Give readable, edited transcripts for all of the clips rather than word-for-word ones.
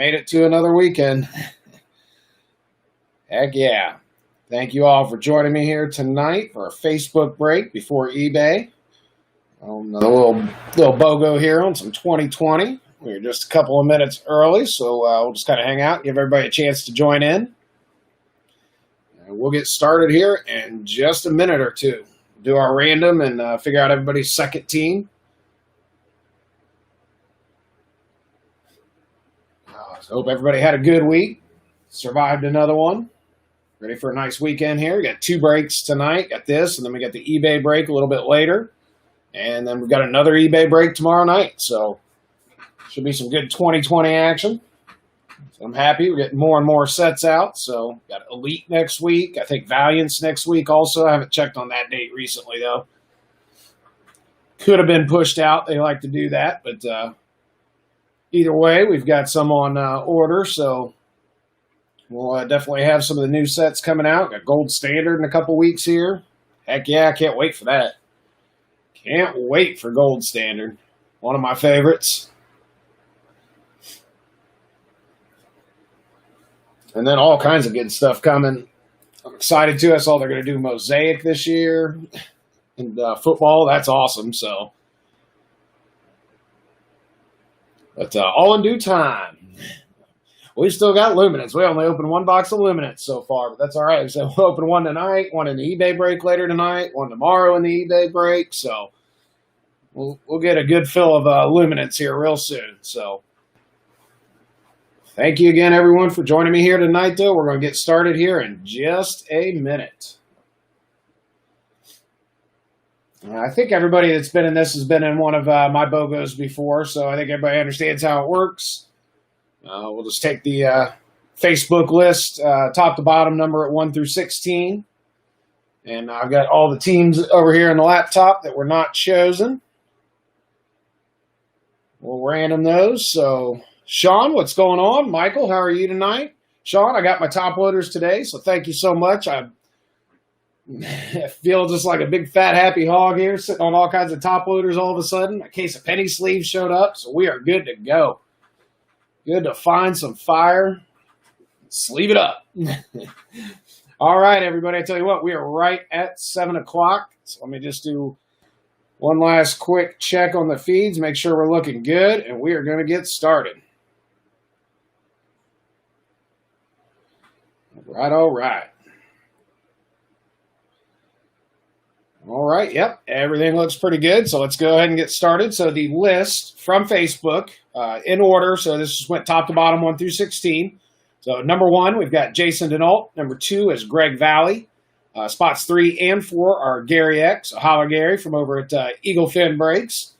made it to another weekend. Heck yeah. Thank you all for joining me here tonight for a Facebook break before eBay. A little BOGO here on some 2020. We're just a couple of minutes early, so we'll just kind of hang out, give everybody a chance to join in. And we'll get started here in just a minute or two. Do our random and figure out everybody's second team. So hope everybody had a good week. Survived another one. Ready for a nice weekend here. We got two breaks tonight. Got this, and then we got the eBay break a little bit later. And then we've got another eBay break tomorrow night. So should be some good 2020 action. So I'm happy. We're getting more and more sets out. So got Elite next week. I think Valiant's next week also. I haven't checked on that date recently, though. Could have been pushed out. They like to do that. But either way, we've got some on order. So we'll definitely have some of the new sets coming out. Got Gold Standard in a couple weeks here. Heck yeah, I can't wait for that. Can't wait for Gold Standard. One of my favorites. And then all kinds of good stuff coming. I'm excited too. I saw they're going to do Mosaic this year. And football, that's awesome. So, but all in due time. We've still got Luminance. We only opened one box of Luminance so far, but that's all right. So we'll open one tonight, one in the eBay break later tonight, one tomorrow in the eBay break. So we'll get a good fill of Luminance here real soon. So thank you again, everyone, for joining me here tonight, though. We're going to get started here in just a minute. I think everybody that's been in this has been in one of my BOGOs before, so I think everybody understands how it works. We'll just take the Facebook list, top to bottom number at 1 through 16. And I've got all the teams over here on the laptop that were not chosen. We'll random those. So, Sean, what's going on? Michael, how are you tonight? Sean, I got my top loaders today, so thank you so much. I feel just like a big fat happy hog here, sitting on all kinds of top loaders all of a sudden. A case of penny sleeves showed up, so we are good to go. Good to find some fire. Sleeve it up. All right, everybody. I tell you what, we are right at 7 o'clock. So let me just do one last quick check on the feeds, make sure we're looking good, and we are going to get started. All right. All right, yep, everything looks pretty good, so let's go ahead and get started. So the list from Facebook, in order, so this just went top to bottom, 1 through 16. So number 1, we've got Jason Denault. Number 2 is Greg Valley. Spots 3 and 4 are Gary X, Holla Gary from over at Eagle Fin Breaks.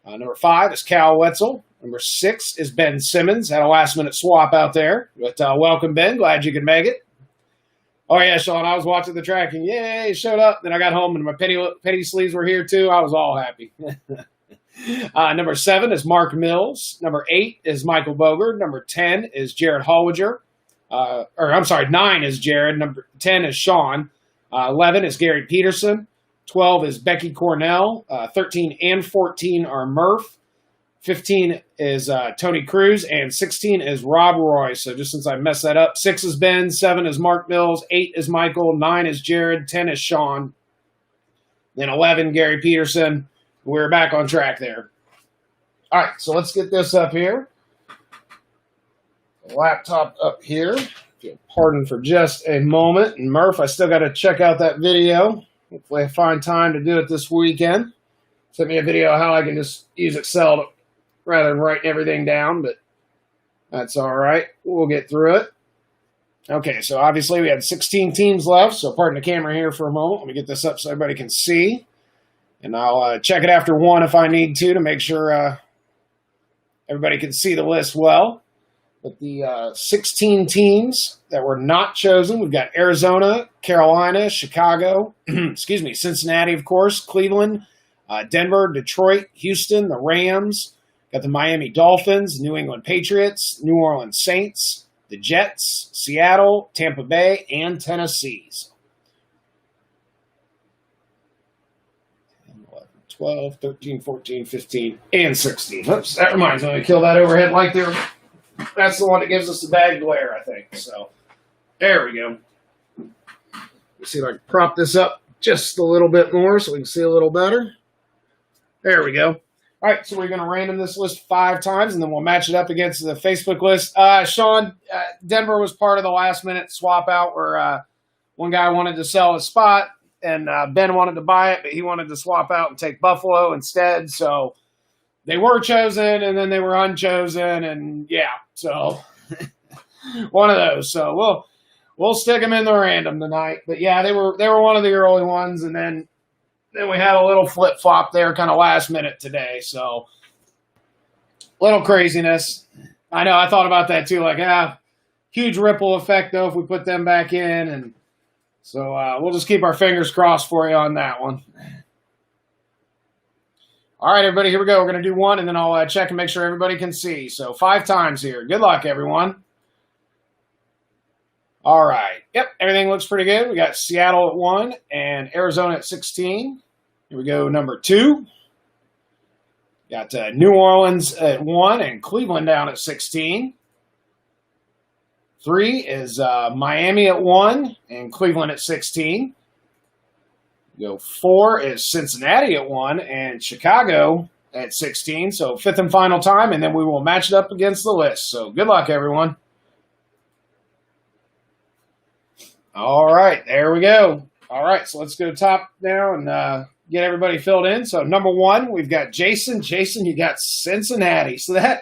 Number 5 is Cal Wetzel. Number 6 is Ben Simmons. Had a last-minute swap out there, but welcome, Ben. Glad you could make it. Oh, yeah, Sean, I was watching the tracking. Yay, showed up. Then I got home, and my penny sleeves were here, too. I was all happy. Number 7 is Mark Mills. Number 8 is Michael Bogard. Number 10 is Jared Hollinger. 9 is Jared. Number 10 is Sean. 11 is Gary Peterson. 12 is Becky Cornell. 13 and 14 are Murph. 15 is Tony Cruz, and 16 is Rob Roy. So just since I messed that up, 6 is Ben, 7 is Mark Mills, 8 is Michael, 9 is Jared, 10 is Sean, then 11, Gary Peterson. We're back on track there. All right, so let's get this up here. Laptop up here. If you'll pardon for just a moment. And Murph, I still got to check out that video. Hopefully I find time to do it this weekend. Sent me a video of how I can just use Excel to rather than writing everything down, but that's all right. We'll get through it. Okay, so obviously we had 16 teams left, so pardon the camera here for a moment. Let me get this up so everybody can see. And I'll check it after 1 if I need to make sure everybody can see the list well. But the 16 teams that were not chosen, we've got Arizona, Carolina, Chicago, Cincinnati, of course, Cleveland, Denver, Detroit, Houston, the Rams, got the Miami Dolphins, New England Patriots, New Orleans Saints, the Jets, Seattle, Tampa Bay, and Tennessee. 12, 13, 14, 15, and 16. Oops, that reminds me. Let me kill that overhead light there That's the one that gives us the bad glare, I think. So there we go. Let's see if I can prop this up just a little bit more so we can see a little better. There we go. All right, so we're going to random this list 5 times, and then we'll match it up against the Facebook list. Sean, Denver was part of the last-minute swap out where one guy wanted to sell a spot, and Ben wanted to buy it, but he wanted to swap out and take Buffalo instead. So they were chosen, and then they were unchosen, and yeah, so one of those. So we'll stick them in the random tonight. But yeah, they were one of the early ones, and then we had a little flip flop there, kind of last minute today. So little craziness. I know. I thought about that too. Like, huge ripple effect though if we put them back in, and so we'll just keep our fingers crossed for you on that one. All right, everybody, here we go. We're going to do one, and then I'll check and make sure everybody can see. So 5 times here. Good luck, everyone. All right. Yep, everything looks pretty good. We got Seattle at 1 and Arizona at 16. Here we go, number 2. Got New Orleans at 1 and Cleveland down at 16. 3 is Miami at 1 and Cleveland at 16. Go 4 is Cincinnati at 1 and Chicago at 16. So 5th and final time, and then we will match it up against the list. So good luck, everyone. All right, there we go. All right, so let's go top now and get everybody filled in. So number 1, we've got Jason. Jason, you got Cincinnati. So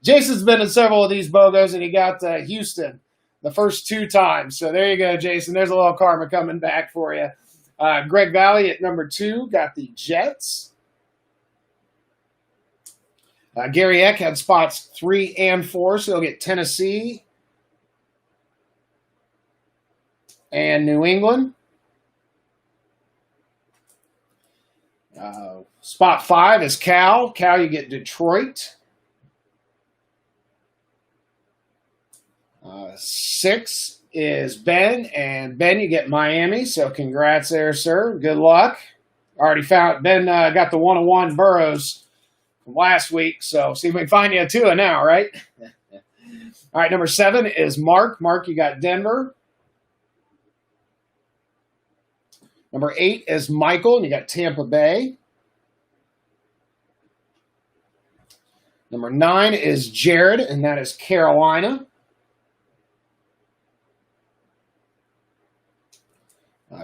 Jason's been in several of these BOGOs, and he got Houston the first 2 times. So there you go, Jason. There's a little karma coming back for you. Greg Valley at number 2 got the Jets. Gary Eck had spots 3 and 4, so he'll get Tennessee and New England. Spot 5 is Cal. Cal, you get Detroit. 6 is Ben, and Ben, you get Miami. So congrats there, sir. Good luck. Already found Ben got the 101 Burrows from last week, so see if we can find you a 2 now, right? All right, number 7 is Mark. Mark, you got Denver. Number 8 is Michael, and you got Tampa Bay. Number 9 is Jared, and that is Carolina.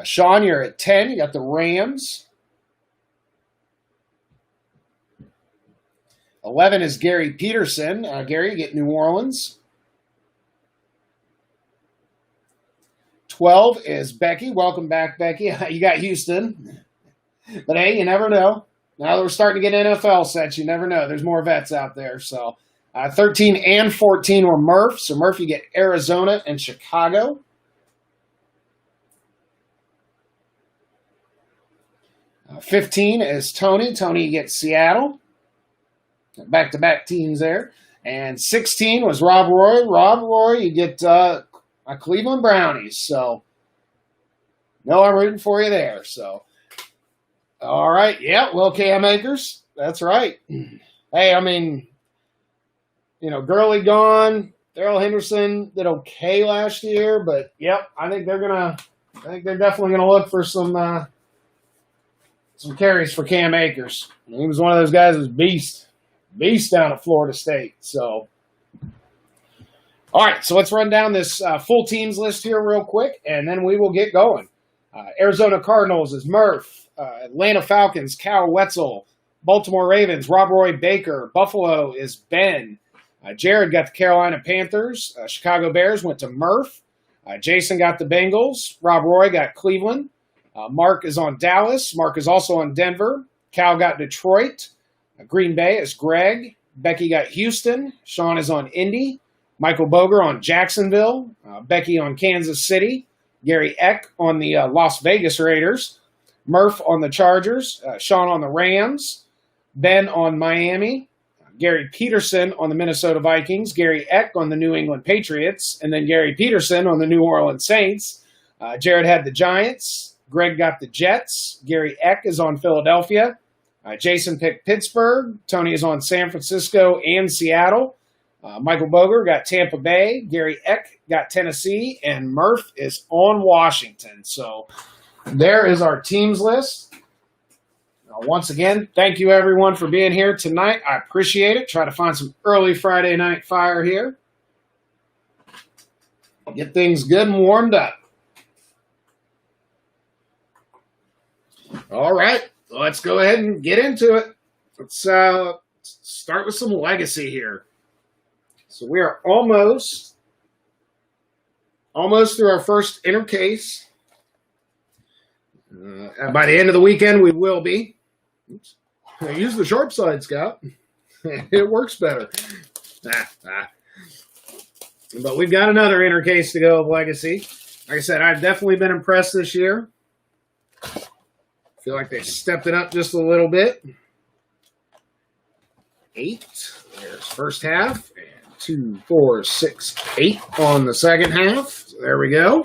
Sean, you're at 10. You got the Rams. 11 is Gary Peterson. Gary, you get New Orleans. 12 is Becky. Welcome back, Becky. You got Houston. But, hey, you never know. Now that we're starting to get NFL sets, you never know. There's more vets out there. So 13 and 14 were Murph. So, Murph, you get Arizona and Chicago. 15 is Tony. Tony, you get Seattle. Back-to-back teams there. And 16 was Rob Roy. Rob Roy, you get Cleveland Brownies. So, no, I'm rooting for you there. So, all right. Yeah, Will Cam Akers. That's right. Hey, I mean, Gurley gone. Darrell Henderson did okay last year, but yep, I think they're definitely gonna look for some carries for Cam Akers. He was one of those guys who's beast down at Florida State. So, all right, so let's run down this full teams list here real quick, and then we will get going. Arizona Cardinals is Murph. Atlanta Falcons, Cal Wetzel. Baltimore Ravens, Rob Roy Baker. Buffalo is Ben. Jared got the Carolina Panthers. Chicago Bears went to Murph. Jason got the Bengals. Rob Roy got Cleveland. Mark is on Dallas. Mark is also on Denver. Cal got Detroit. Green Bay is Greg. Becky got Houston. Sean is on Indy. Michael Boger on Jacksonville. Becky on Kansas City. Gary Eck on the Las Vegas Raiders. Murph on the Chargers. Sean on the Rams. Ben on Miami. Gary Peterson on the Minnesota Vikings. Gary Eck on the New England Patriots. And then Gary Peterson on the New Orleans Saints. Jared had the Giants. Greg got the Jets. Gary Eck is on Philadelphia. Jason picked Pittsburgh. Tony is on San Francisco and Seattle. Michael Boger got Tampa Bay. Gary Eck got Tennessee. And Murph is on Washington. So there is our teams list. Once again, thank you everyone for being here tonight. I appreciate it. Try to find some early Friday night fire here. Get things good and warmed up. All right, let's go ahead and get into it. Let's start with some legacy here. So we are almost through our first inner case. By the end of the weekend, we will be. Oops. I use the sharp side, Scott. It works better. But we've got another inner case to go of legacy. Like I said, I've definitely been impressed this year. Feel like they stepped it up just a little bit. 8. There's first half. And 2, 4, 6, 8 on the second half. So there we go.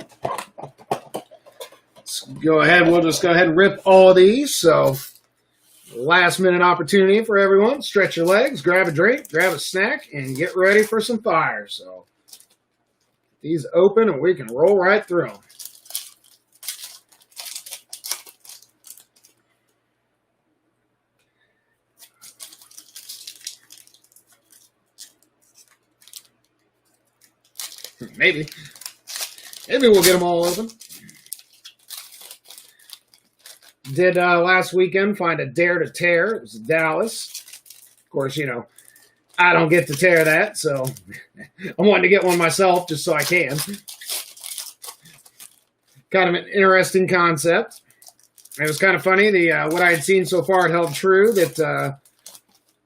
Let's go ahead. We'll just go ahead and rip all of these. So last minute opportunity for everyone. Stretch your legs, grab a drink, grab a snack, and get ready for some fire. So these open and we can roll right through them. Maybe we'll get them all open. Did last weekend find a Dare to Tear. It was Dallas. Of course, you know, I don't get to tear that, so I wanted to get one myself just so I can. Kind of an interesting concept. It was kind of funny. What I had seen so far, it held true that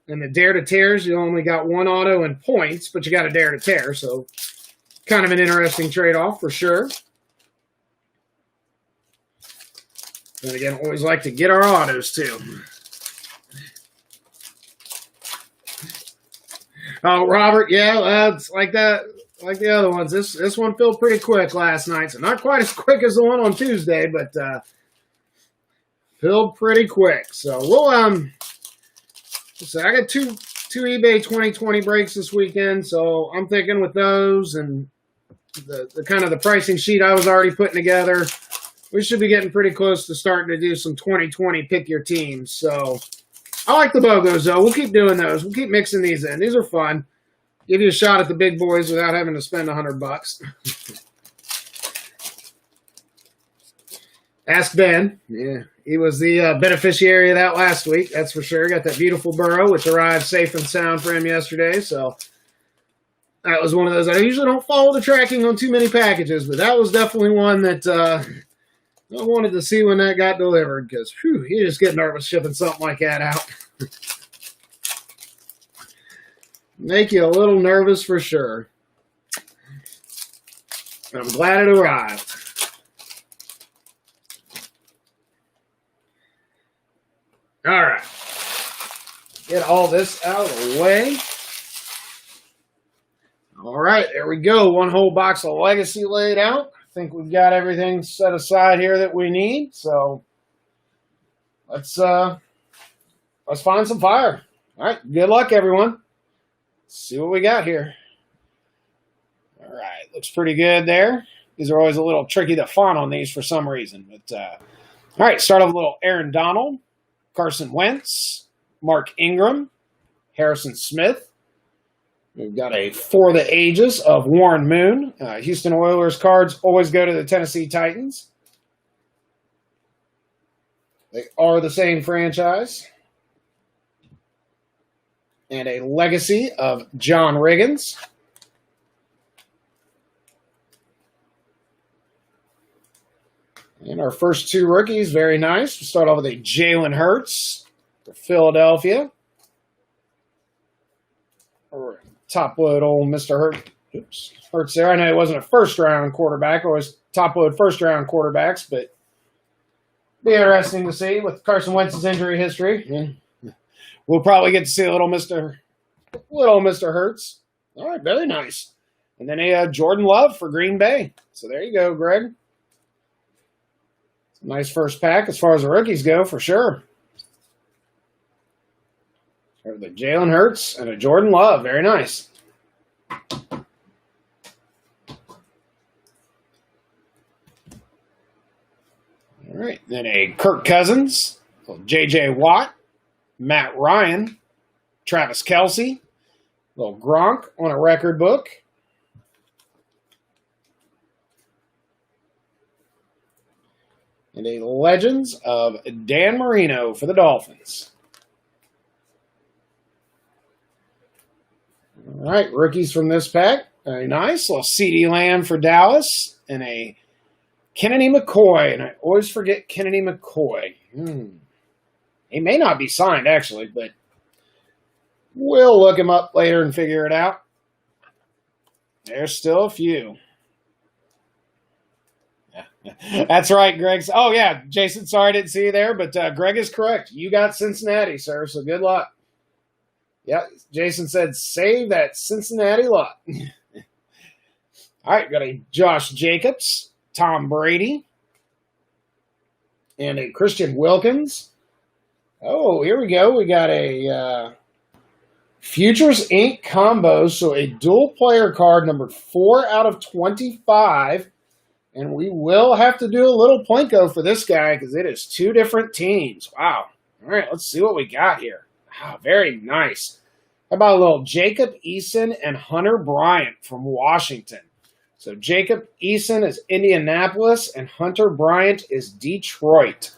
in the Dare to Tears, you only got one auto and points, but you got a Dare to Tear, so kind of an interesting trade-off for sure. And again, always like to get our autos too. Oh, Robert, yeah, that's like that, like the other ones. This one filled pretty quick last night, so not quite as quick as the one on Tuesday, but filled pretty quick. So we'll so I got two eBay 2020 breaks this weekend, so I'm thinking with those and the kind of the pricing sheet I was already putting together, we should be getting pretty close to starting to do some 2020 pick your teams. So I like the BOGOs, though. We'll keep doing those. We'll keep mixing these in. These are fun. Give you a shot at the big boys without having to spend $100. Ask Ben. Yeah, he was the beneficiary of that last week. That's for sure. Got that beautiful burrow, which arrived safe and sound for him yesterday. So that was one of those. I usually don't follow the tracking on too many packages, but that was definitely one that I wanted to see when that got delivered because, you just get nervous shipping something like that out. Make you a little nervous for sure. I'm glad it arrived. All right. Get all this out of the way. All right, there we go. One whole box of Legacy laid out. I think we've got everything set aside here that we need. So let's find some fire. All right, good luck, everyone. Let's see what we got here. All right, looks pretty good there. These are always a little tricky to font on these for some reason. But all right, start off with a little Aaron Donald, Carson Wentz, Mark Ingram, Harrison Smith. We've got a For the Ages of Warren Moon. Houston Oilers cards always go to the Tennessee Titans. They are the same franchise. And a Legacy of John Riggins. And our first two rookies, very nice. We'll start off with a Jalen Hurts for Philadelphia. Top load old Mr. Hurts there. I know he wasn't a first-round quarterback, always top load first-round quarterbacks, but be interesting to see with Carson Wentz's injury history. Yeah. We'll probably get to see a little Mr. Hurts. All right, very nice. And then a Jordan Love for Green Bay. So there you go, Greg. Nice first pack as far as the rookies go, for sure. The Jalen Hurts and a Jordan Love. Very nice. All right, then a Kirk Cousins, J.J. Watt, Matt Ryan, Travis Kelce, little Gronk on a record book. And a Legends of Dan Marino for the Dolphins. All right, rookies from this pack. Very nice. A little CeeDee Lamb for Dallas. And a Kennedy McCoy. And I always forget Kennedy McCoy. He may not be signed, actually, but we'll look him up later and figure it out. There's still a few. That's right, Greg. Oh, yeah, Jason, sorry I didn't see you there, but Greg is correct. You got Cincinnati, sir, so good luck. Yeah, Jason said, save that Cincinnati lot. All right, got a Josh Jacobs, Tom Brady, and a Christian Wilkins. Oh, here we go. We got a Futures Inc. combo, so a dual player card numbered 4 out of 25. And we will have to do a little Plinko for this guy because it is 2 different teams. Wow. All right, let's see what we got here. Wow, very nice. How about a little Jacob Eason and Hunter Bryant from Washington? So Jacob Eason is Indianapolis and Hunter Bryant is Detroit.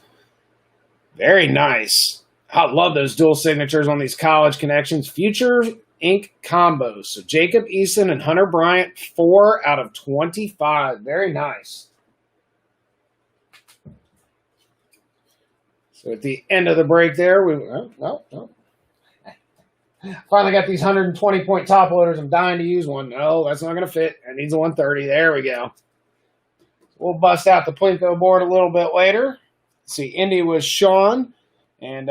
Very nice. I love those dual signatures on these college connections. Future Inc. combos. So Jacob Eason and Hunter Bryant, 4 out of 25. Very nice. So at the end of the break there, finally got these 120-point top loaders. I'm dying to use one. No, that's not going to fit. It needs a 130. There we go. We'll bust out the Plinko board a little bit later. Let's see, Indy was Sean. And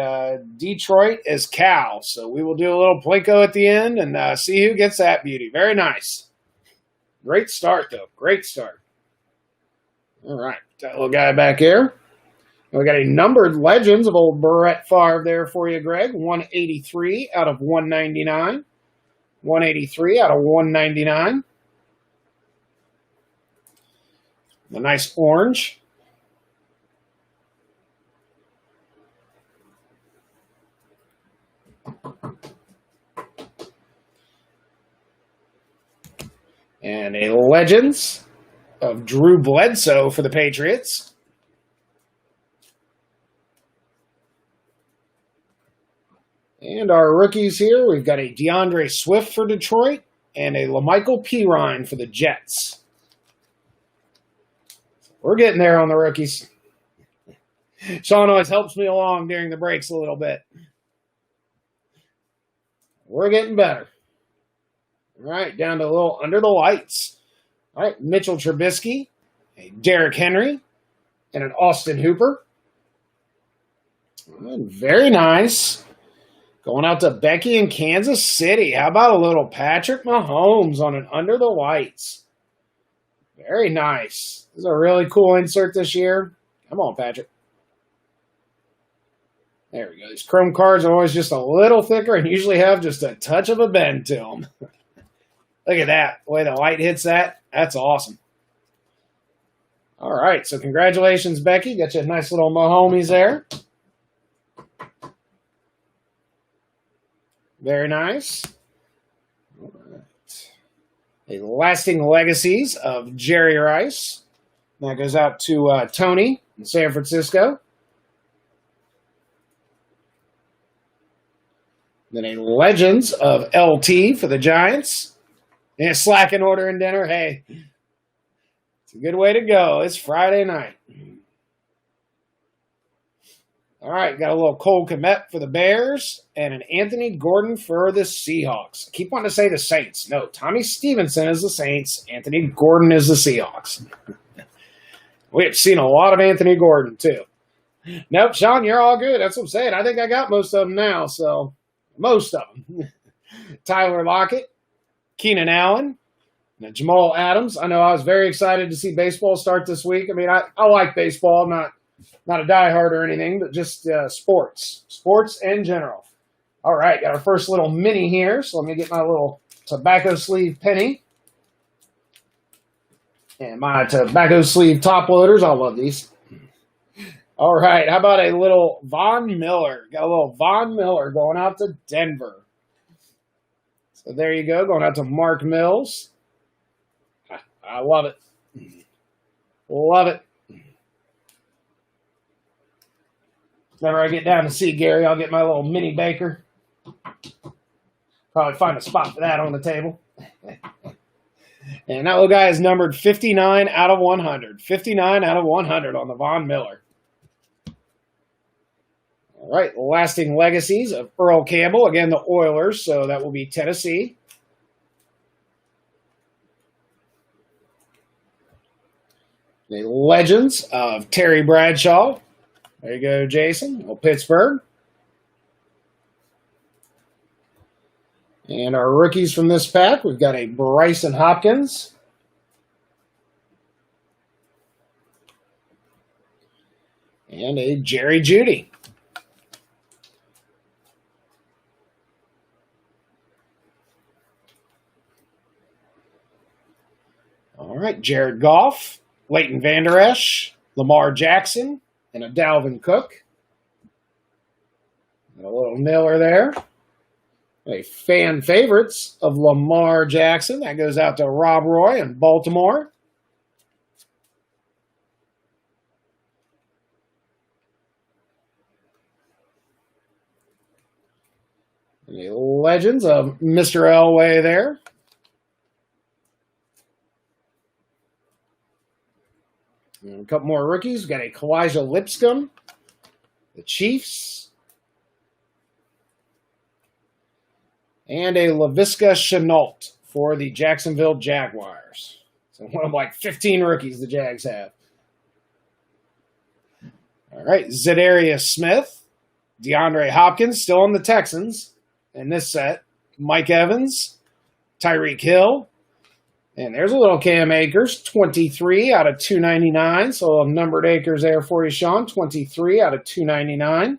Detroit is Cal. So we will do a little Plinko at the end and see who gets that beauty. Very nice. Great start, though. Great start. All right. That little guy back here. We got a numbered Legends of old Brett Favre there for you, Greg. 183 out of 199. 183 out of 199. The nice orange. And a Legends of Drew Bledsoe for the Patriots. And our rookies here, we've got a DeAndre Swift for Detroit and a LaMichael Pirine for the Jets. We're getting there on the rookies. Sean always helps me along during the breaks a little bit. We're getting better. All right, down to a little under the lights. All right, Mitchell Trubisky, a Derrick Henry, and an Austin Hooper. Very nice. Going out to Becky in Kansas City. How about a little Patrick Mahomes on an under the lights? Very nice. This is a really cool insert this year. Come on, Patrick. There we go. These chrome cards are always just a little thicker and usually have just a touch of a bend to them. Look at that. The way the light hits that. That's awesome. All right. So congratulations, Becky. Got you a nice little Mahomes there. Very nice. All right. A lasting legacies of Jerry Rice. That goes out to Tony in San Francisco. Then a Legends of LT for the Giants. And slacking ordering dinner. Hey, it's a good way to go. It's Friday night. All right, got a little Cole Kmet for the Bears and an Anthony Gordon for the Seahawks. I keep wanting to say the Saints. No, Tommy Stevenson is the Saints. Anthony Gordon is the Seahawks. We have seen a lot of Anthony Gordon, too. Nope, Sean, you're all good. That's what I'm saying. I think I got most of them now, so most of them. Tyler Lockett, Keenan Allen, and Jamal Adams. I know I was very excited to see baseball start this week. I mean, I like baseball. I'm not a diehard or anything, but just sports in general. All right, got our first little mini here. So let me get my little tobacco sleeve penny. And my tobacco sleeve top loaders. I love these. All right, how about a little Von Miller? Got a little Von Miller going out to Denver. So there you go, going out to Mark Mills. I love it. Love it. Whenever I get down to see Gary, I'll get my little mini baker. Probably find a spot for that on the table. And that little guy is numbered 59 out of 100. 59 out of 100 on the Von Miller. All right, lasting legacies of Earl Campbell. Again, the Oilers, so that will be Tennessee. The legends of Terry Bradshaw. There you go, Jason. Well, Pittsburgh. And our rookies from this pack, we've got a Bryson Hopkins. And a Jerry Jeudy. All right, Jared Goff, Leighton Vander Esch, Lamar Jackson, and a Dalvin Cook. And a little Miller there. A fan favorites of Lamar Jackson. That goes out to Rob Roy in Baltimore. And the legends of Mr. Elway there. And a couple more rookies. We've got a Kalijah Lipscomb, the Chiefs, and a Laviska Shenault for the Jacksonville Jaguars. So one of like 15 rookies the Jags have. All right, Za'Darius Smith, DeAndre Hopkins, still on the Texans in this set. Mike Evans, Tyreek Hill. And there's a little Cam Akers, 23 out of 299. So numbered acres there for you, Sean. 23 out of 299.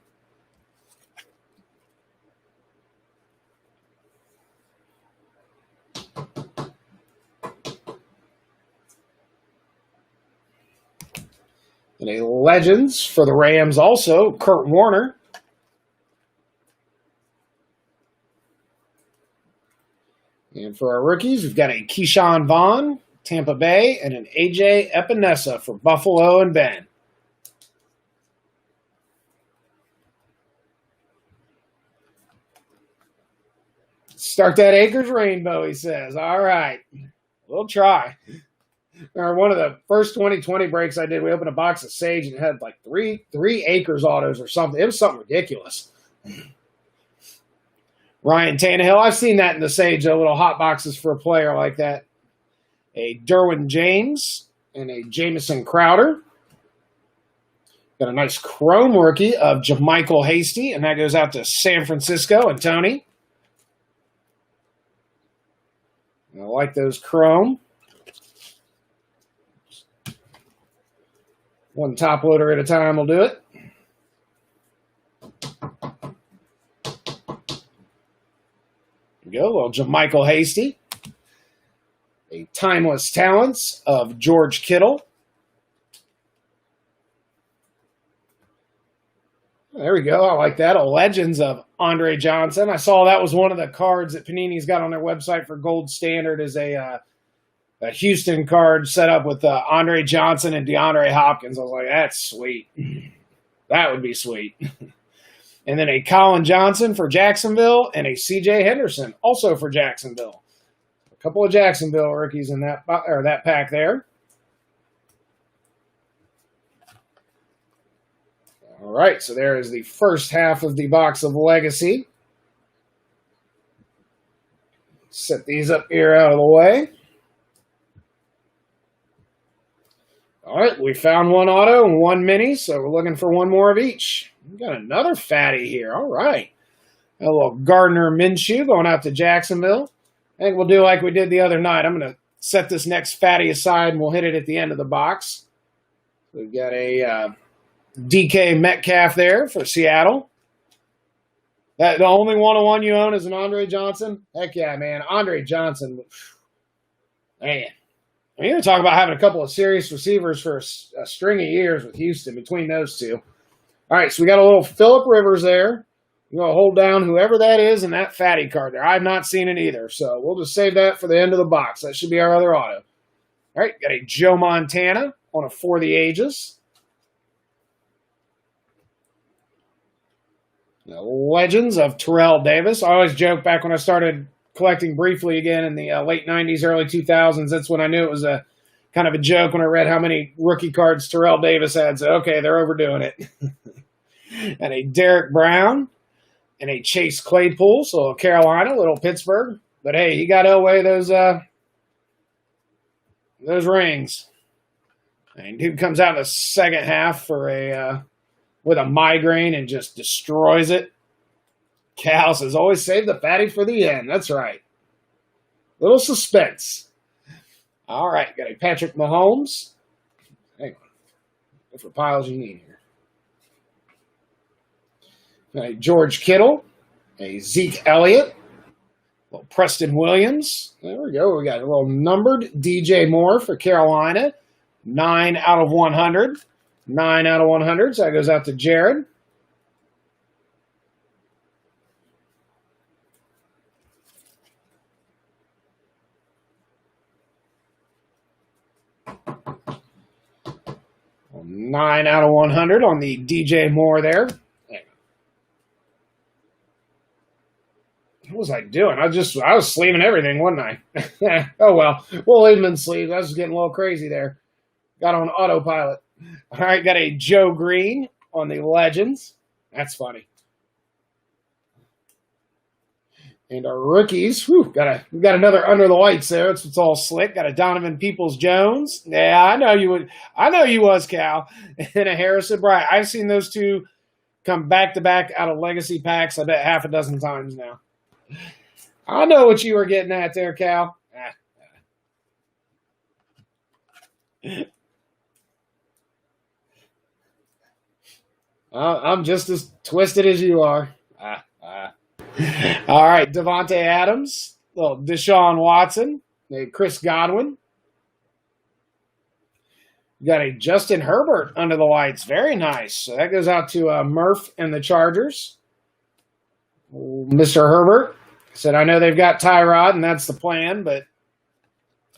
And a Legends for the Rams also, Kurt Warner. And for our rookies, we've got a Keyshawn Vaughn, Tampa Bay, and an A.J. Epinesa for Buffalo and Ben. Start that Acres rainbow, he says. All right, we'll try. Or one of the first 2020 breaks I did, we opened a box of Sage and it had like three Acres autos or something. It was something ridiculous. Ryan Tannehill, I've seen that in the Sage, the little hot boxes for a player like that. A Derwin James and a Jamison Crowder. Got a nice chrome rookie of JaMycal Hasty, and that goes out to San Francisco and Tony. I like those chrome. One top loader at a time will do it. Go, well, JaMycal Hasty. A Timeless Talents of George Kittle. There we go. I like that. A Legends of Andre Johnson. I saw that was one of the cards that Panini's got on their website for Gold Standard is a Houston card set up with Andre Johnson and DeAndre Hopkins. I was like, that's sweet. That would be sweet. And then a Colin Johnson for Jacksonville and a C.J. Henderson also for Jacksonville. A couple of Jacksonville rookies in that pack there. All right, so there is the first half of the box of Legacy. Set these up here out of the way. All right, we found one auto and one mini, so we're looking for one more of each. We got another fatty here. All right. A little Gardner Minshew going out to Jacksonville. I think we'll do like we did the other night. I'm going to set this next fatty aside, and we'll hit it at the end of the box. We've got a DK Metcalf there for Seattle. That the only one-on-one you own is an Andre Johnson? Heck yeah, man. Andre Johnson. Man. I mean, you're talking about having a couple of serious receivers for a string of years with Houston between those two. All right, so we got a little Phillip Rivers there. You're going to hold down whoever that is in that fatty card there. I've not seen it either, so we'll just save that for the end of the box. That should be our other auto. All right, got a Joe Montana on a For the Ages. The Legends of Terrell Davis. I always joke back when I started collecting briefly again in the late 90s, early 2000s. That's when I knew it was a kind of a joke when I read how many rookie cards Terrell Davis had. So, okay, they're overdoing it. And a Derek Brown and a Chase Claypool. So, Carolina, little Pittsburgh. But, hey, he got Elway those rings. And dude comes out in the second half for with a migraine and just destroys it. Cal says, always save the fatty for the end. That's right. Little suspense. All right, got a Patrick Mahomes. Hang on. What for piles you need here? Got a George Kittle. A Zeke Elliott. A little Preston Williams. There we go. We got a little numbered DJ Moore for Carolina. 9 out of 100. 9 out of 100. So that goes out to Jared. Well, 9 out of 100 on the DJ Moore there. What was I doing? I was sleeving everything, wasn't I? Oh well, we'll leave them in sleeves. I was getting a little crazy there. Got on autopilot. All right, got a Joe Green on the Legends. That's funny. And our rookies, we got another under the lights there. It's all slick. Got a Donovan Peoples-Jones. Yeah, I know you would. I know you was, Cal. And a Harrison Bryant. I've seen those two come back to back out of legacy packs. I bet half a dozen times now. I know what you were getting at there, Cal. I'm just as twisted as you are. All right, Devontae Adams, little Deshaun Watson, Chris Godwin. You got a Justin Herbert under the lights. Very nice. So that goes out to Murph and the Chargers. Mr. Herbert said, I know they've got Tyrod, and that's the plan, but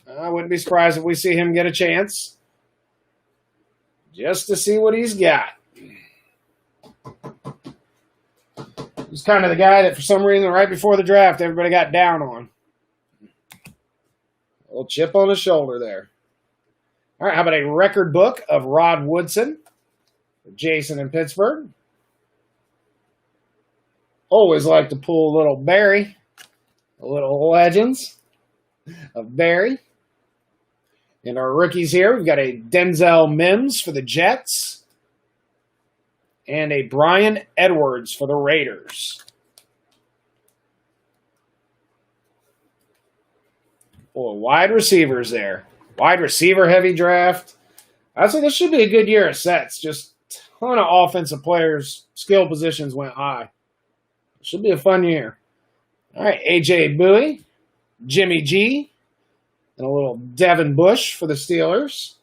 I wouldn't be surprised if we see him get a chance just to see what he's got. He's kind of the guy that for some reason right before the draft everybody got down on. A little chip on his shoulder there. All right, how about a record book of Rod Woodson for Jason in Pittsburgh? Always like to pull a little Barry, a little Legends of Barry. And our rookies here, we've got a Denzel Mims for the Jets and a Brian Edwards for the Raiders. Boy, wide receivers there. Wide receiver heavy draft. I'd say this should be a good year of sets. Just a ton of offensive players, skill positions went high. Should be a fun year. All right, A.J. Bowie, Jimmy G, and a little Devin Bush for the Steelers.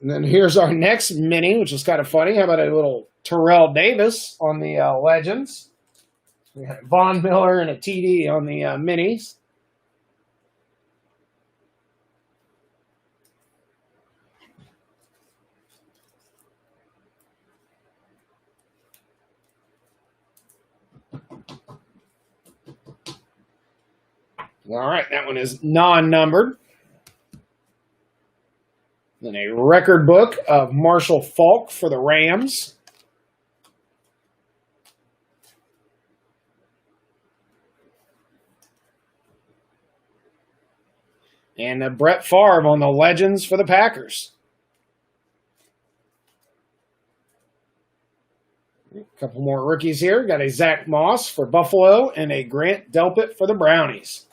And then here's our next mini, which is kind of funny. How about a little Terrell Davis on the Legends? We got Von Miller and a TD on the minis. All right, that one is non-numbered. Then a record book of Marshall Faulk for the Rams. And Brett Favre on the Legends for the Packers. A couple more rookies here. Got a Zach Moss for Buffalo and a Grant Delpit for the Brownies.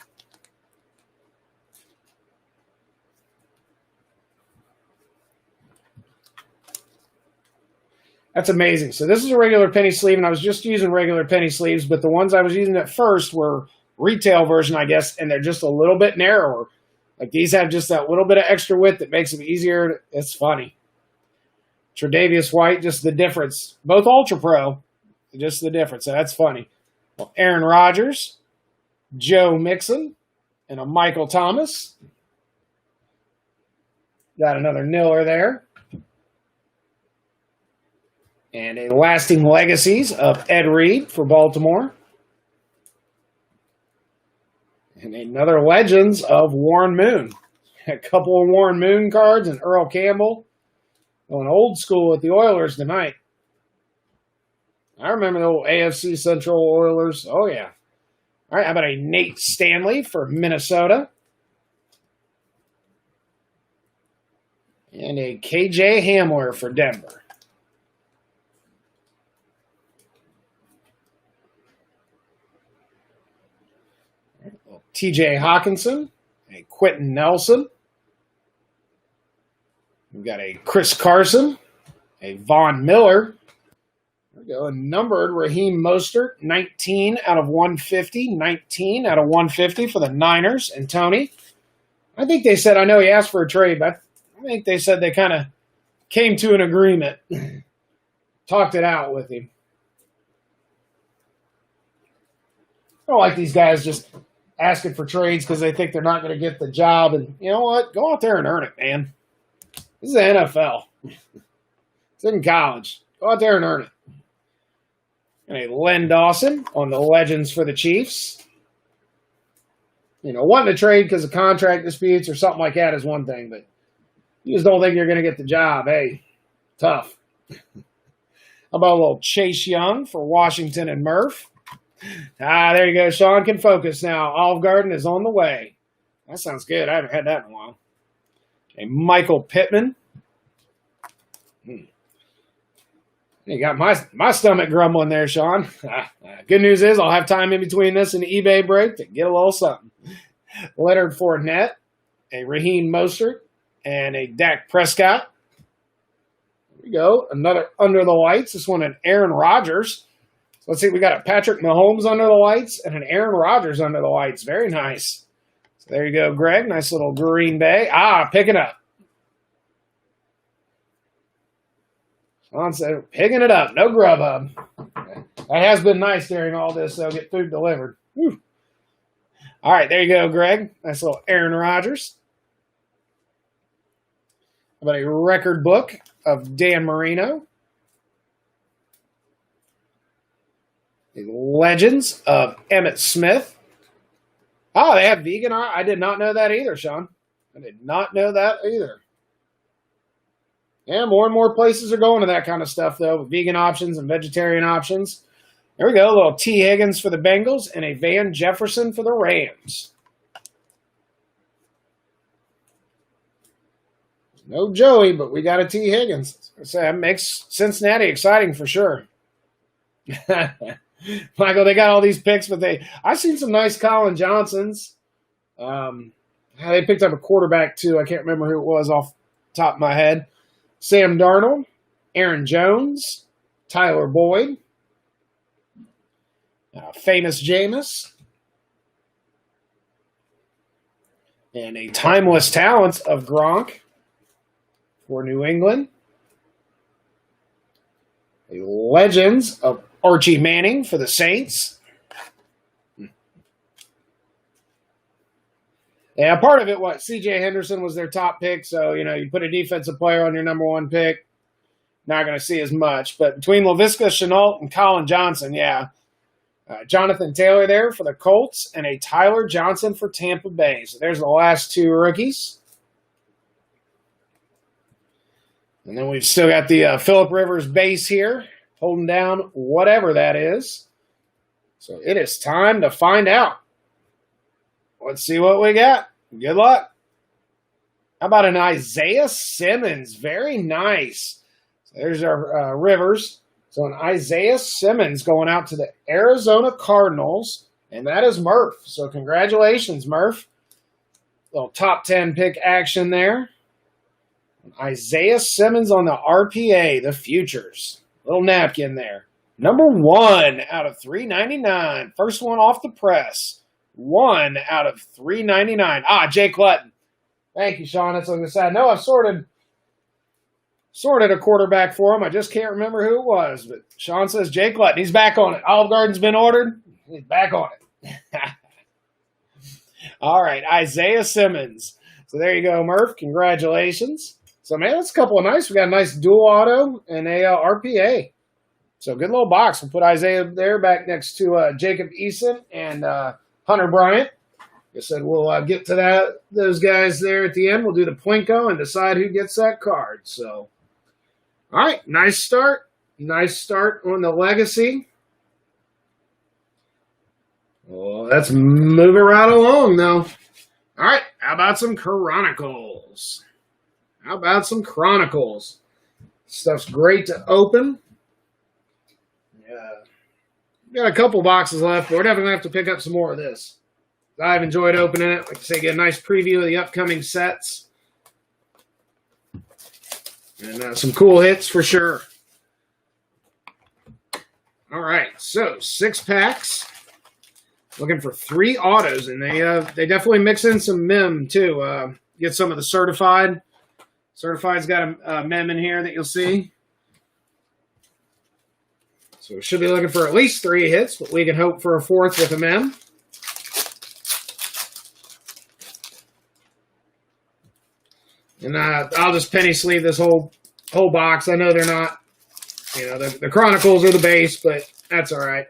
That's amazing. So this is a regular penny sleeve, and I was just using regular penny sleeves, but the ones I was using at first were retail version, I guess, and they're just a little bit narrower. Like these have just that little bit of extra width that makes them easier. It's funny. Tre'Davious White, just the difference. Both Ultra Pro, just the difference. So that's funny. Well, Aaron Rodgers, Joe Mixon, and a Michael Thomas. Got another Niller there. And a lasting legacies of Ed Reed for Baltimore. And another legends of Warren Moon. A couple of Warren Moon cards and Earl Campbell. Going old school with the Oilers tonight. I remember the old AFC Central Oilers. Oh, yeah. All right, how about a Nate Stanley for Minnesota? And a KJ Hamler for Denver. TJ Hawkinson, a Quentin Nelson. We've got a Chris Carson, a Von Miller. There we go, a numbered Raheem Mostert, 19 out of 150. 19 out of 150 for the Niners. And Tony, I think they said, I know he asked for a trade, but I think they said they kind of came to an agreement. Talked it out with him. I don't like these guys just asking for trades because they think they're not going to get the job. And you know what? Go out there and earn it, man. This is the NFL. It's in college. Go out there and earn it. And a Len Dawson on the legends for the Chiefs. You know, wanting to trade because of contract disputes or something like that is one thing, but you just don't think you're going to get the job. Hey, tough. How about a little Chase Young for Washington and Murph? There you go. Sean can focus now. Olive Garden is on the way. That sounds good. I haven't had that in a while. A Michael Pittman. You got my stomach grumbling there, Sean. Good news is I'll have time in between this and the eBay break to get a little something. Leonard Fournette, a Raheem Mostert, and a Dak Prescott. There we go. Another under the lights. This one an Aaron Rodgers. Let's see, we got a Patrick Mahomes under the lights and an Aaron Rodgers under the lights. Very nice. So there you go, Greg. Nice little Green Bay. Picking up. Sean said, picking it up. No Grubhub. That has been nice during all this, so get food delivered. Whew. All right, there you go, Greg. Nice little Aaron Rodgers. How about a record book of Dan Marino? The legends of Emmitt Smith. They have vegan. I did not know that either, Sean. I did not know that either. Yeah, more and more places are going to that kind of stuff, though, with vegan options and vegetarian options. There we go. A little T. Higgins for the Bengals and a Van Jefferson for the Rams. No Joey, but we got a T. Higgins. So that makes Cincinnati exciting for sure. Michael, they got all these picks, but I've seen some nice Colin Johnsons. They picked up a quarterback, too. I can't remember who it was off the top of my head. Sam Darnold, Aaron Jones, Tyler Boyd, Famous Jameis, and a timeless talent of Gronk for New England. A legends of Archie Manning for the Saints. Yeah, part of it, C.J. Henderson was their top pick, so, you put a defensive player on your number one pick, not going to see as much. But between Laviska Shenault and Colin Johnson, yeah. Jonathan Taylor there for the Colts and a Tyler Johnson for Tampa Bay. So there's the last two rookies. And then we've still got the Phillip Rivers base here, holding down whatever that is. So it is time to find out. Let's see what we got. Good luck. How about an Isaiah Simmons? Very nice. So there's our Rivers. So an Isaiah Simmons going out to the Arizona Cardinals, and that is Murph. So congratulations, Murph. Little top 10 pick action there. Isaiah Simmons on the RPA, the futures. Little napkin there. Number 1 out of 399. First one off the press. 1 out of 399. Jake Lutton. Thank you, Sean. That's what I was going to say. I know I've sorted a quarterback for him. I just can't remember who it was. But Sean says Jake Lutton. He's back on it. Olive Garden's been ordered. He's back on it. All right, Isaiah Simmons. So there you go, Murph. Congratulations. So, man, that's a couple of nice. We got a nice dual auto and a RPA. So good little box. We'll put Isaiah there back next to Jacob Eason and Hunter Bryant. Like I said, we'll get to those guys there at the end. We'll do the Plinko and decide who gets that card. So, all right, nice start. Nice start on the Legacy. Well, let's move it right along, though. All right, how about some Chronicles? Stuff's great to open. Got a couple boxes left, but we're definitely going to have to pick up some more of this. I've enjoyed opening it. Like I say, get a nice preview of the upcoming sets. And some cool hits for sure. All right, so 6 packs. Looking for 3 autos, and they definitely mix in some mem too. Get some of the certified. Certified's got a mem in here that you'll see. So we should be looking for at least 3 hits, but we can hope for a 4th with a mem. And I'll just penny sleeve this whole box. I know they're not, the Chronicles are the base, but that's all right.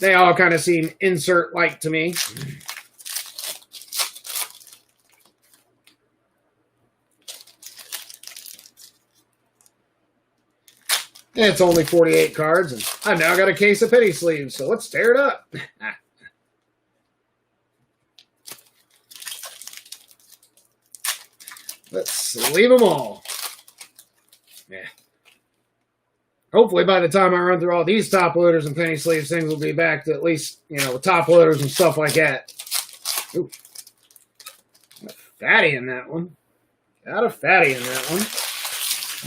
They all kind of seem insert-like to me. And it's only 48 cards, and I've now got a case of penny sleeves, so let's tear it up. Let's sleeve them all. Yeah. Hopefully by the time I run through all these top loaders and penny sleeves, things will be back to at least, the top loaders and stuff like that. Ooh. Got a fatty in that one.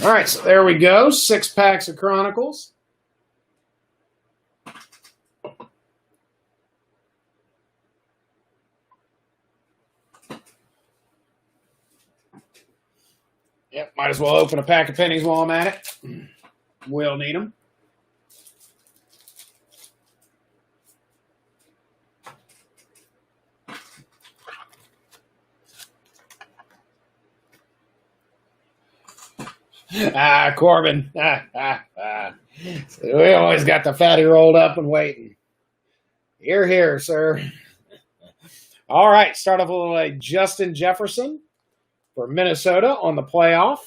All right, so there we go. 6 packs of Chronicles. Yep, might as well open a pack of pennies while I'm at it. We'll need them. Corbin. So we always got the fatty rolled up and waiting. You're here, sir. All right, start off with a Justin Jefferson for Minnesota on the playoff.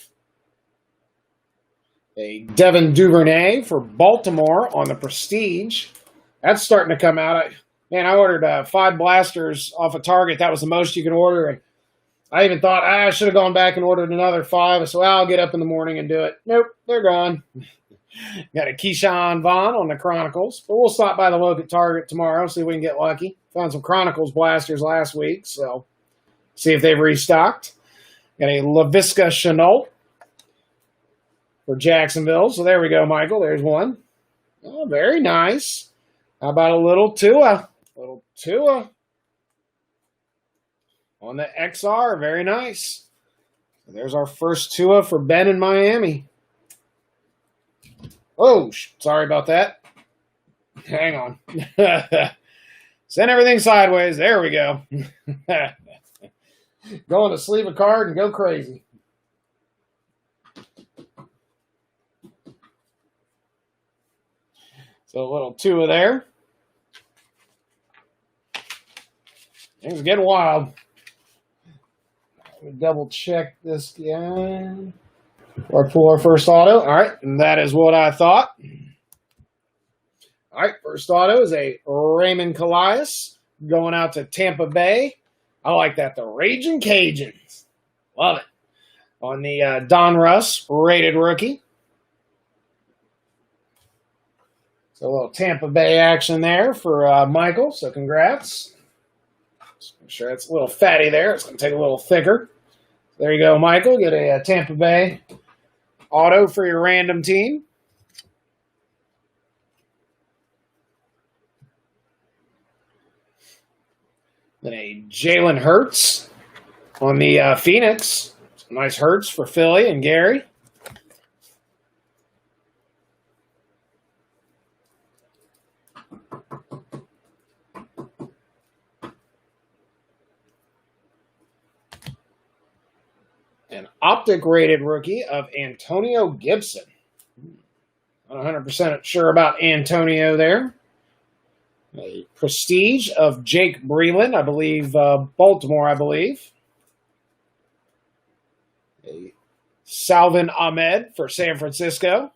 A Devin Duvernay for Baltimore on the Prestige. That's starting to come out. I ordered 5 blasters off of Target. That was the most you can order. And I even thought I should have gone back and ordered another 5. So I'll get up in the morning and do it. Nope, they're gone. Got a Keyshawn Vaughn on the Chronicles. But we'll stop by the local Target tomorrow, see if we can get lucky. Found some Chronicles blasters last week, so see if they've restocked. Got a LaVisca Chenault for Jacksonville. So there we go, Michael. There's one. Oh, very nice. How about a little Tua? On the XR. Very nice. So there's our first Tua for Ben in Miami. Oh, sorry about that. Hang on. Send everything sideways. There we go. Going to sleeve a card and go crazy. So a little Tua there. Things are getting wild. Double check this guy. Or pull our first auto. All right, and that is what I thought. All right, first auto is a Raymond Calais going out to Tampa Bay. I like that. The Raging Cajuns. Love it. On the Don Russ rated rookie. So a little Tampa Bay action there for Michael. So congrats. Just make sure it's a little fatty there. It's going to take a little thicker. There you go, Michael. Get a Tampa Bay auto for your random team. Then a Jalen Hurts on the Phoenix. Some nice Hurts for Philly and Gary. An optic rated rookie of Antonio Gibson. Not 100% sure about Antonio there. A prestige of Jake Breeland, I believe, Baltimore, I believe. A Salvin Ahmed for San Francisco.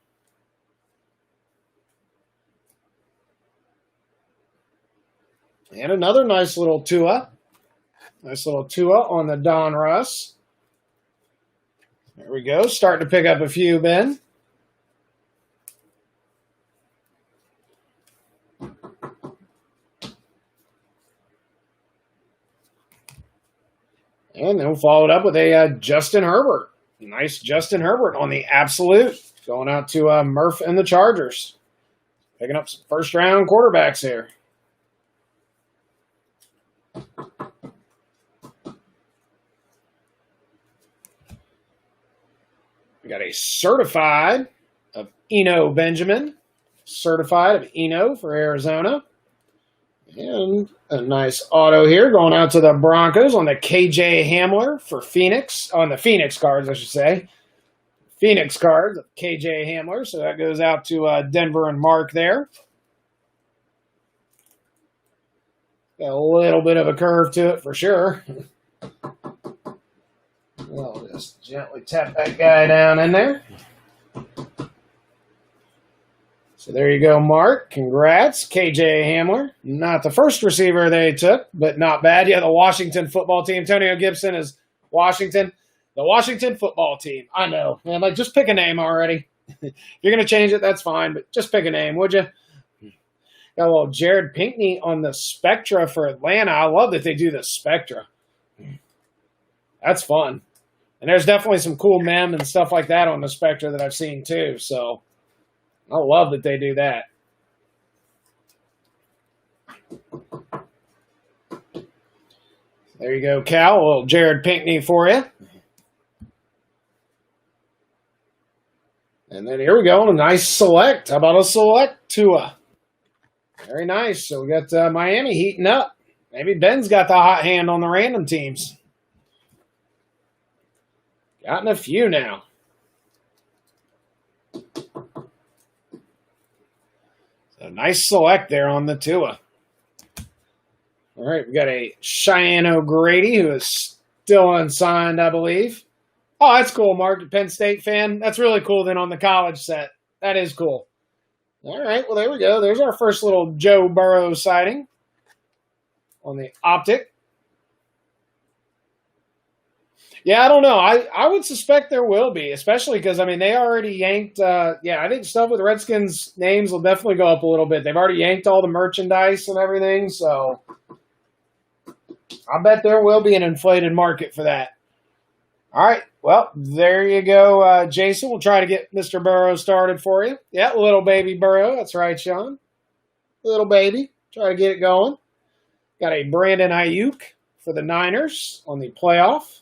And another nice little Tua. Nice little Tua on the Don Russ. There we go. Starting to pick up a few, Ben. And then we'll follow it up with a Justin Herbert. Nice Justin Herbert on the absolute. Going out to Murph and the Chargers. Picking up some first-round quarterbacks here. We got a certified of Eno Benjamin. Certified of Eno for Arizona. And a nice auto here going out to the Broncos on the KJ Hamler for Phoenix. On the Phoenix cards, I should say. Phoenix cards of KJ Hamler. So that goes out to Denver and Mark there. Got a little bit of a curve to it for sure. We'll just gently tap that guy down in there. So there you go, Mark. Congrats, KJ Hamler. Not the first receiver they took, but not bad. Yeah, the Washington football team. Antonio Gibson is Washington. The Washington football team. I know. Man, like, just pick a name already. If you're going to change it, that's fine, but just pick a name, would you? Got a little Jared Pinkney on the Spectra for Atlanta. I love that they do the Spectra. That's fun. And there's definitely some cool mem and stuff like that on the Spectra that I've seen too. So I love that they do that. There you go, Cal. A little Jared Pinkney for you. And then here we go. A nice select. How about a select Tua? Very nice. So we got Miami heating up. Maybe Ben's got the hot hand on the random teams. Gotten a few now. So nice select there on the Tua. All right, we got a Cheyenne O'Grady who is still unsigned, I believe. Oh, that's cool, Mark, Penn State fan. That's really cool then on the college set. That is cool. All right, well, there we go. There's our first little Joe Burrow sighting on the optic. Yeah, I don't know. I would suspect there will be, especially because, I mean, they already yanked, I think stuff with Redskins names will definitely go up a little bit. They've already yanked all the merchandise and everything, so I bet there will be an inflated market for that. All right, well, there you go, Jason. We'll try to get Mr. Burrow started for you. Yeah, little baby Burrow. That's right, Sean. Little baby. Try to get it going. Got a Brandon Ayuk for the Niners on the playoff.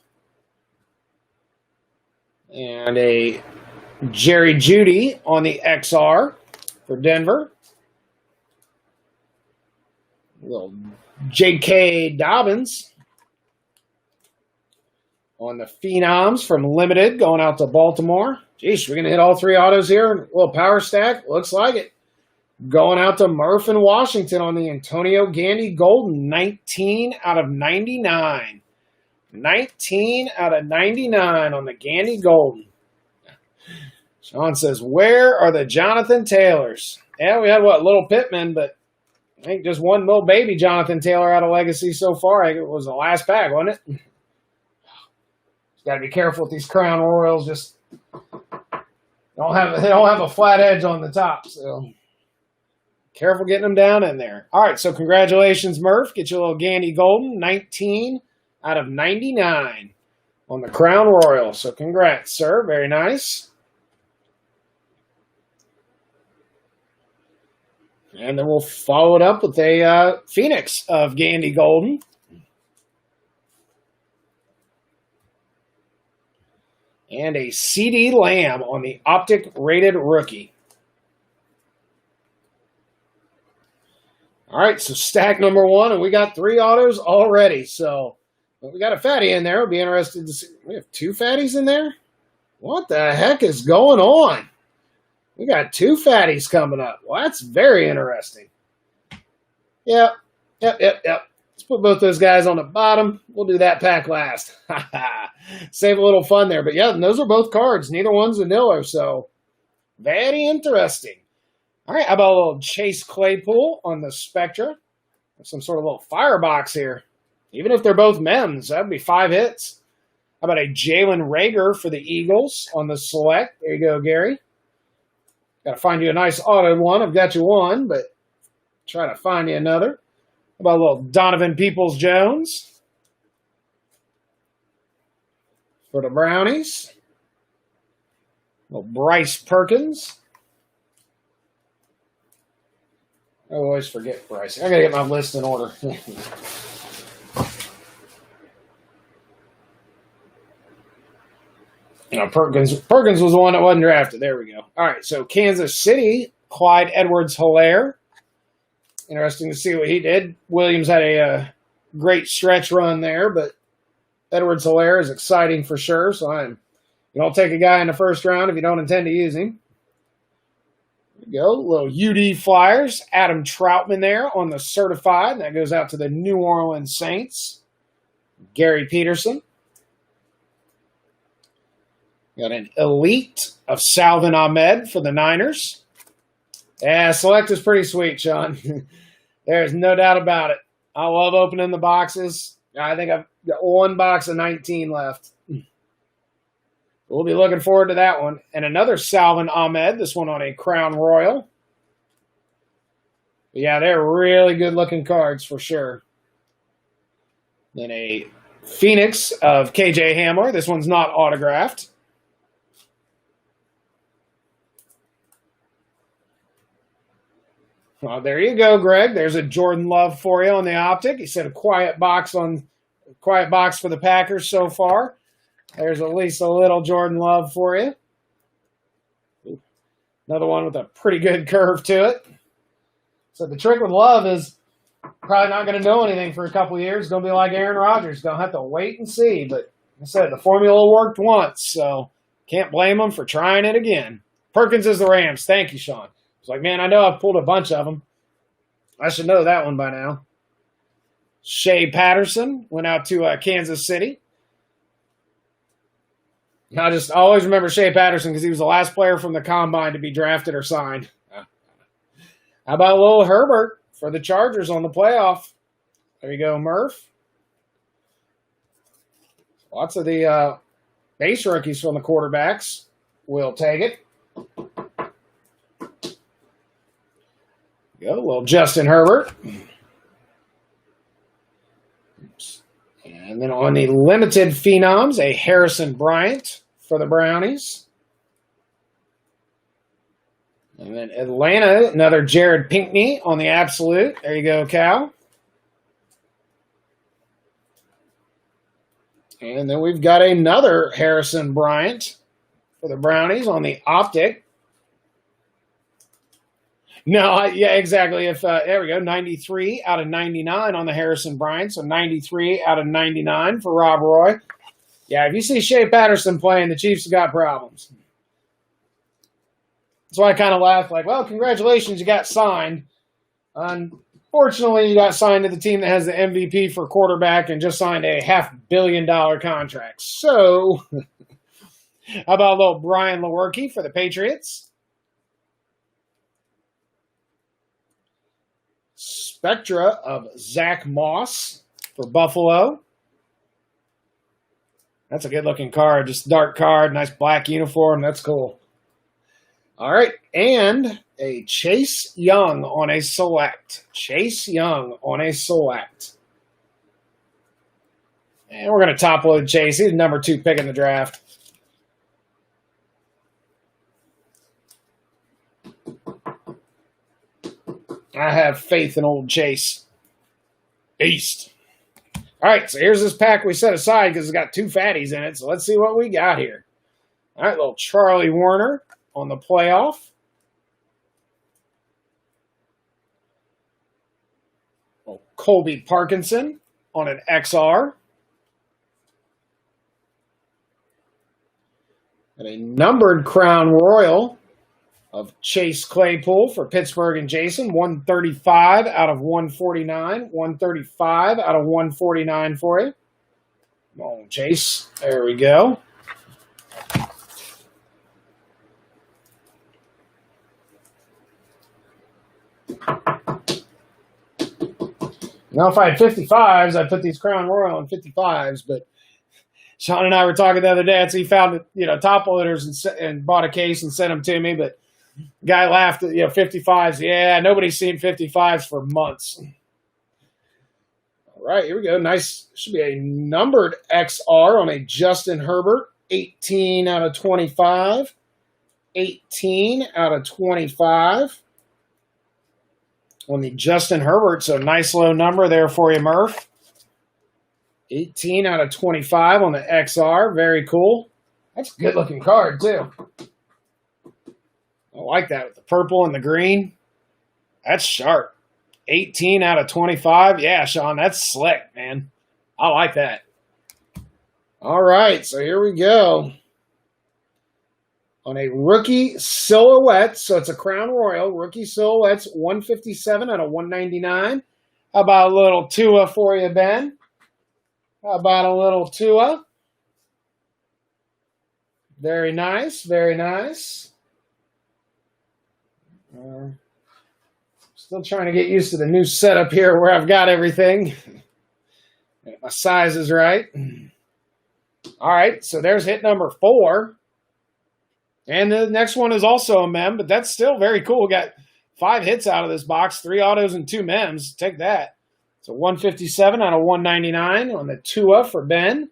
And a Jerry Jeudy on the XR for Denver. A little J.K. Dobbins on the Phenoms from Limited going out to Baltimore. Geez, we're going to hit all three autos here. A little power stack. Looks like it. Going out to Murph in Washington on the Antonio Gandy Golden. 19 out of 99. 19 out of 99 on the Gandy Golden. Sean says, where are the Jonathan Taylors? Yeah, we had, Little Pittman, but I think just one little baby Jonathan Taylor out of Legacy so far. I think it was the last pack, wasn't it? Got to be careful with these Crown Royals. Just don't have a flat edge on the top, so careful getting them down in there. All right, so congratulations, Murph. Get your little Gandy Golden, 19 out of 99 on the Crown Royal. So congrats, sir. Very nice. And then we'll follow it up with a Phoenix of Gandy Golden. And a CeeDee Lamb on the Optic Rated Rookie. All right, so stack number 1, and we got 3 autos already. So we got a fatty in there. We'll be interested to see. We have 2 fatties in there? What the heck is going on? We got 2 fatties coming up. Well, that's very interesting. Yep. Let's put both those guys on the bottom. We'll do that pack last. Save a little fun there. But yeah, those are both cards. Neither one's a niller, so very interesting. All right, how about a little Chase Claypool on the Spectra? Some sort of little firebox here. Even if they're both MEMS, that'd be 5 hits. How about a Jalen Reagor for the Eagles on the Select? There you go, Gary. Got to find you a nice autoed one. I've got you one, but try to find you another. How about a little Donovan Peoples-Jones for the Brownies? A little Bryce Perkins. I always forget Bryce. I got to get my list in order. Perkins was the one that wasn't drafted. There we go. All right, so Kansas City, Clyde Edwards-Helaire. Interesting to see what he did. Williams had a great stretch run there, but Edwards-Helaire is exciting for sure. So you don't take a guy in the first round if you don't intend to use him. There we go. Little UD Flyers. Adam Troutman there on the certified. That goes out to the New Orleans Saints. Gary Peterson. Got an elite of Salvin Ahmed for the Niners. Yeah, Select is pretty sweet, Sean. There's no doubt about it. I love opening the boxes. I think I've got 1 box of 19 left. We'll be looking forward to that one. And another Salvin Ahmed, this one on a Crown Royal. But yeah, they're really good-looking cards for sure. Then a Phoenix of KJ Hamler. This one's not autographed. Well, there you go, Greg. There's a Jordan Love for you on the Optic. He said a quiet box for the Packers so far. There's at least a little Jordan Love for you. Another one with a pretty good curve to it. So the trick with Love is probably not going to know anything for a couple of years. It's going to be like Aaron Rodgers. Going to have to wait and see. But like I said, the formula worked once, so can't blame them for trying it again. Perkins is the Rams. Thank you, Sean. It's like, man, I know I've pulled a bunch of them. I should know that one by now. Shea Patterson went out to Kansas City. I just always remember Shea Patterson because he was the last player from the Combine to be drafted or signed. How about a little Herbert for the Chargers on the playoff? There you go, Murph. Lots of the base rookies from the quarterbacks. We'll take it. Go, well, Justin Herbert. Oops. And then on the limited phenoms, a Harrison Bryant for the Brownies. And then Atlanta, another Jared Pinkney on the absolute. There you go, Cal. And then we've got another Harrison Bryant for the Brownies on the Optic. No, yeah, exactly. If there we go, 93 out of 99 on the Harrison Bryant, so 93 out of 99 for Rob Roy. Yeah, if you see Shea Patterson playing, the Chiefs have got problems. So I kind of laughed like, well, congratulations, you got signed. Unfortunately, you got signed to the team that has the MVP for quarterback and just signed a $500 million contract. So, how about a little Brian Lewerke for the Patriots? Spectra of Zach Moss for Buffalo. That's a good-looking card. Just dark card, nice black uniform. That's cool. All right, and a Chase Young on a select. Chase Young on a select. And we're going to top load Chase. He's number 2 pick in the draft. I have faith in old Chase. Beast. All right, so here's this pack we set aside because it's got 2 fatties in it. So let's see what we got here. All right, little Charlie Warner on the playoff. Little Colby Parkinson on an XR. And a numbered Crown Royal of Chase Claypool for Pittsburgh and Jason. 135 out of 149. 135 out of 149 for you. Come on, Chase. There we go. Now, if I had 55s, I'd put these Crown Royal in 55s, but Sean and I were talking the other day, so he found, top loaders and bought a case and sent them to me, but the guy laughed at, 55s. Yeah, nobody's seen 55s for months. All right, here we go. Nice. Should be a numbered XR on a Justin Herbert. 18 out of 25. 18 out of 25 on the Justin Herbert. So nice low number there for you, Murph. 18 out of 25 on the XR. Very cool. That's a good-looking card, too. I like that with the purple and the green. That's sharp. 18 out of 25. Yeah, Sean, that's slick, man. I like that. All right, so here we go. On a rookie silhouette, so it's a Crown Royal. Rookie silhouettes, 157 out of 199. How about a little Tua for you, Ben? How about a little Tua? Very nice, very nice. Still trying to get used to the new setup here where I've got everything. Get my sizes right. All right, so there's hit number 4. And the next one is also a mem, but that's still very cool. We got 5 hits out of this box, 3 autos and 2 mems. Take that. So 157 out of 199 on the Tua for Ben.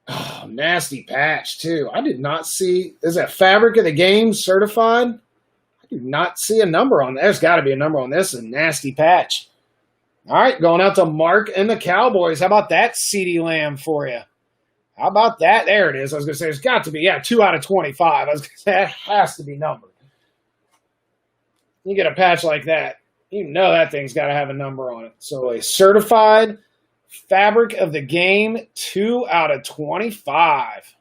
Oh, nasty patch, too. I did not see. Is that Fabric of the Game certified? I do not see a number on that. There's got to be a number on this. A nasty patch. All right, going out to Mark and the Cowboys. How about that CeeDee Lamb for you? How about that? There it is. I was going to say, it's got to be, 2 out of 25. I was going to say, that has to be numbered. You get a patch like that, you know that thing's got to have a number on it. So a certified Fabric of the Game, 2 out of 25.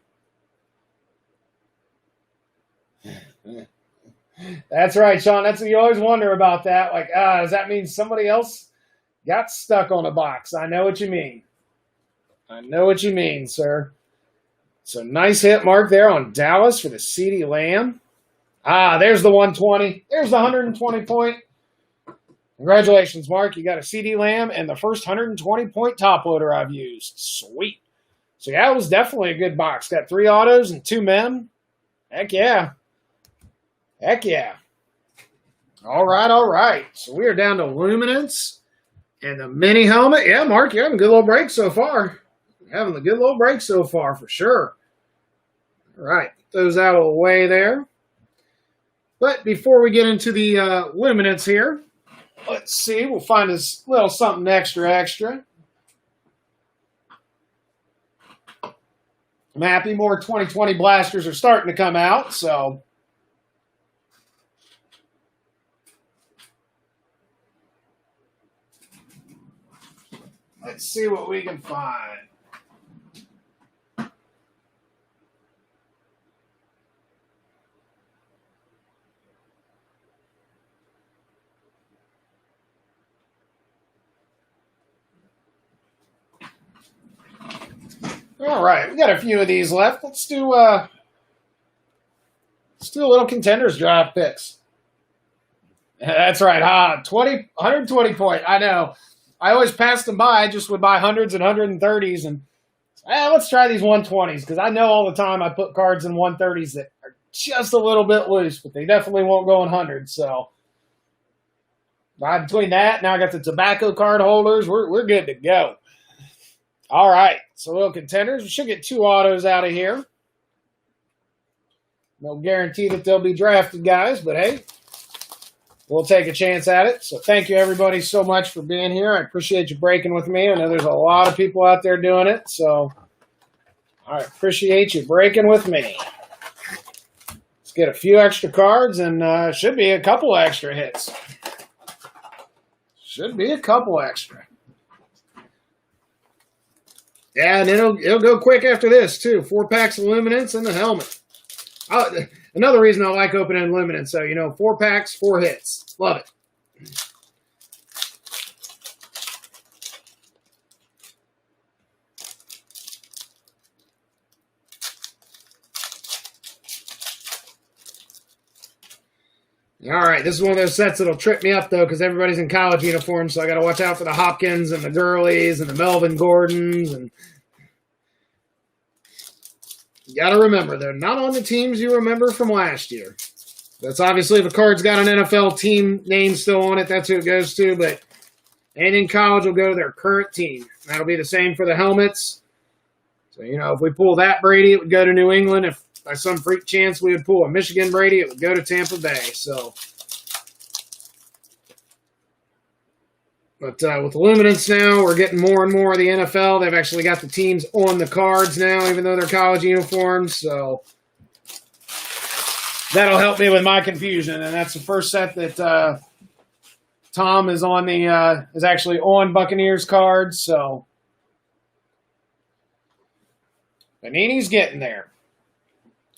That's right, Sean. That's what you always wonder about that. Like, does that mean somebody else got stuck on a box? I know what you mean. I know what you mean, sir. So nice hit mark there on Dallas for the CeeDee Lamb. There's the 120. There's the 120 point. Congratulations, Mark. You got a CeeDee Lamb and the first 120 point top loader I've used. Sweet. So yeah, it was definitely a good box. Got 3 autos and 2 mem. Heck yeah. Heck yeah. All right, all right. So we are down to Luminance and the mini helmet. Yeah, Mark, you're having a good little break so far. Having a good little break so far, for sure. All right, put those out of the way there. But before we get into the Luminance here, let's see. We'll find this little something extra. I'm happy more 2020 blasters are starting to come out, so let's see what we can find. All right, we got a few of these left. Let's do a little contenders draft picks. That's right, 120 point. I know. I always passed them by. I just would buy hundreds and 130s, and let's try these 120s because I know all the time I put cards in 130s that are just a little bit loose, but they definitely won't go in hundreds. So between that, now I got the tobacco card holders. We're good to go. All right, so little contenders. We should get 2 autos out of here. No guarantee that they'll be drafted, guys, but hey, we'll take a chance at it. So thank you, everybody, so much for being here. I appreciate you breaking with me. I know there's a lot of people out there doing it, so I appreciate you breaking with me. Let's get a few extra cards, and should be a couple extra hits. Should be a couple extra. Yeah, and it'll go quick after this, too. 4 packs of Luminance and the helmet. Another reason I like opening Luminance. So, 4 packs, 4 hits. Love it. All right, this is one of those sets that'll trip me up, though, because everybody's in college uniforms, so I got to watch out for the Hopkins and the Gurleys and the Melvin Gordons. And you got to remember, they're not on the teams you remember from last year. That's obviously if a card's got an NFL team name still on it, that's who it goes to, but anything college will go to their current team. That'll be the same for the helmets. So, if we pull that Brady, it would go to New England. If by some freak chance we would pull a Michigan Brady, it would go to Tampa Bay. So, but with Luminance now, we're getting more and more of the NFL. They've actually got the teams on the cards now, even though they're college uniforms. So that'll help me with my confusion. And that's the first set that Tom is on is actually on Buccaneers cards. So Panini's getting there.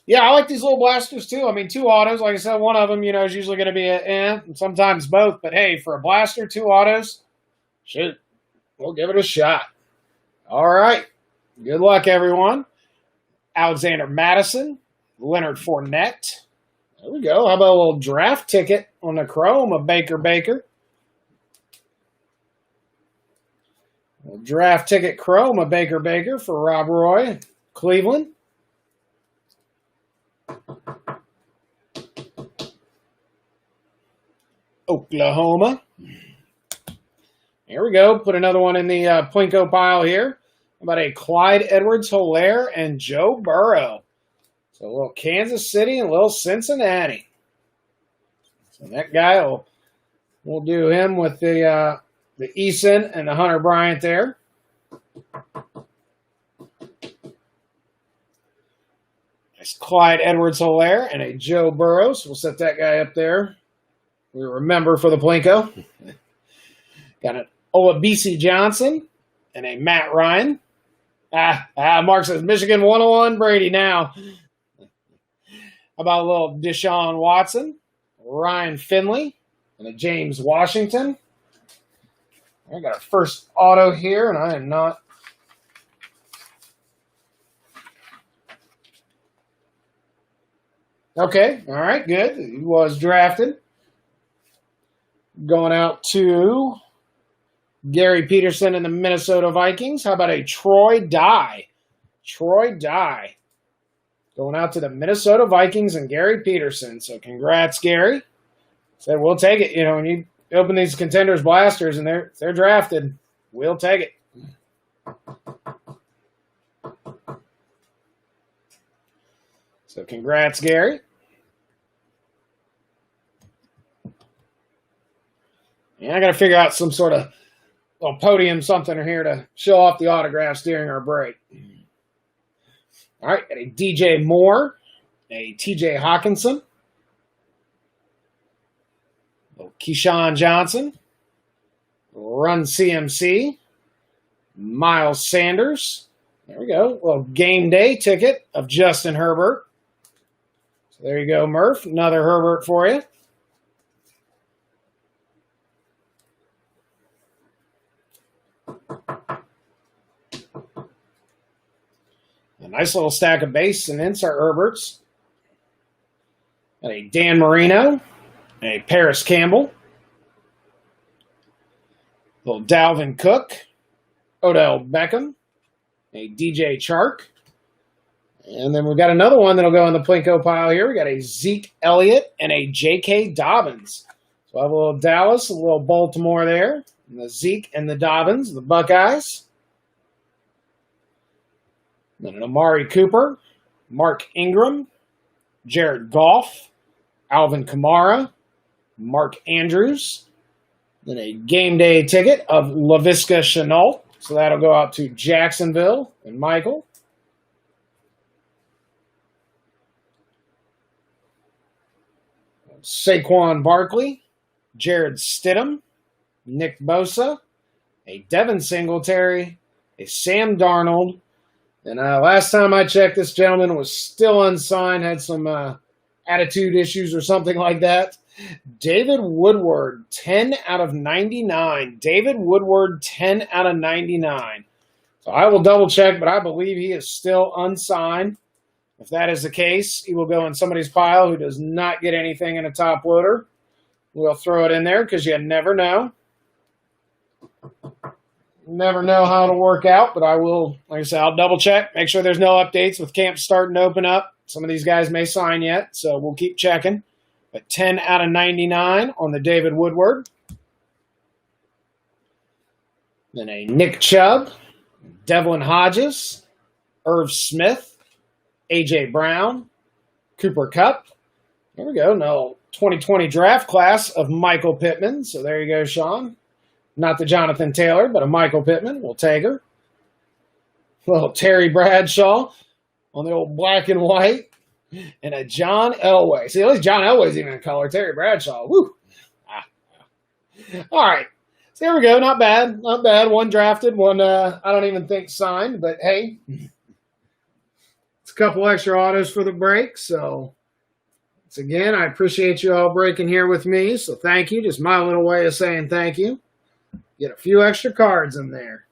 Yeah, I like these little blasters too. I mean, 2 autos. Like I said, one of them, is usually going to be and sometimes both. But hey, for a blaster, 2 autos, shoot, we'll give it a shot. All right. Good luck, everyone. Alexander Madison, Leonard Fournette. There we go. How about a little draft ticket on the chrome of Baker Baker? A little draft ticket chrome of Baker Baker for Rob Roy, Cleveland. Oklahoma. Here we go. Put another one in the Plinko pile here. How about a Clyde Edwards-Helaire and Joe Burrow? So a little Kansas City and a little Cincinnati. So that guy we'll do him with the Eason and the Hunter Bryant there. Nice Clyde Edwards-Helaire and a Joe Burrow. So we'll set that guy up there. We remember for the Plinko. Got an Olabisi Johnson and a Matt Ryan. Mark says Michigan 101 Brady now. How about a little Deshaun Watson, Ryan Finley, and a James Washington. I got our first auto here, and I am not. Okay, all right, good. He was drafted. Going out to Gary Peterson and the Minnesota Vikings. How about a Troy Dye? Troy Dye. Going out to the Minnesota Vikings and Gary Peterson. So congrats, Gary. Said we'll take it. When you open these contenders blasters and they're drafted, we'll take it. So congrats, Gary. And I got to figure out some sort of little podium something here to show off the autographs during our break. All right, got a DJ Moore, a TJ Hawkinson, a Keyshawn Johnson, Run CMC, Miles Sanders. There we go. A little game day ticket of Justin Herbert. So there you go, Murph. Another Herbert for you. A nice little stack of base and insert Herberts. A Dan Marino, a Paris Campbell, a little Dalvin Cook, Odell Beckham, a DJ Chark, and then we've got another one that'll go in the Plinko pile here. We got a Zeke Elliott and a J.K. Dobbins. So I have a little Dallas, a little Baltimore there, and the Zeke and the Dobbins, the Buckeyes. Then an Amari Cooper, Mark Ingram, Jared Goff, Alvin Kamara, Mark Andrews. Then a game day ticket of Laviska Shenault. So that'll go out to Jacksonville and Michael. Saquon Barkley, Jared Stidham, Nick Bosa, a Devin Singletary, a Sam Darnold. And last time I checked, this gentleman was still unsigned, had some attitude issues or something like that. David Woodward, 10 out of 99. David Woodward, 10 out of 99. So I will double check, but I believe he is still unsigned. If that is the case, he will go in somebody's pile who does not get anything in a top loader. We'll throw it in there because you never know. Never know how it'll work out, but I will, like I said, I'll double check, make sure there's no updates with camp starting to open up. Some of these guys may sign yet, so we'll keep checking. But 10 out of 99 on the David Woodward. Then a Nick Chubb, Devlin Hodges, Irv Smith, A.J. Brown, Cooper Kupp. There we go. No 2020 draft class of Michael Pittman. So there you go, Sean. Not the Jonathan Taylor, but a Michael Pittman. We'll take her. Little Terry Bradshaw on the old black and white. And a John Elway. See, at least John Elway's even in color. Terry Bradshaw. Woo. All right. So there we go. Not bad. Not bad. One drafted. One I don't even think signed. But, hey. A couple extra autos for the break. So, once again, I appreciate you all breaking here with me. So, thank you. Just my little way of saying thank you. Get a few extra cards in there.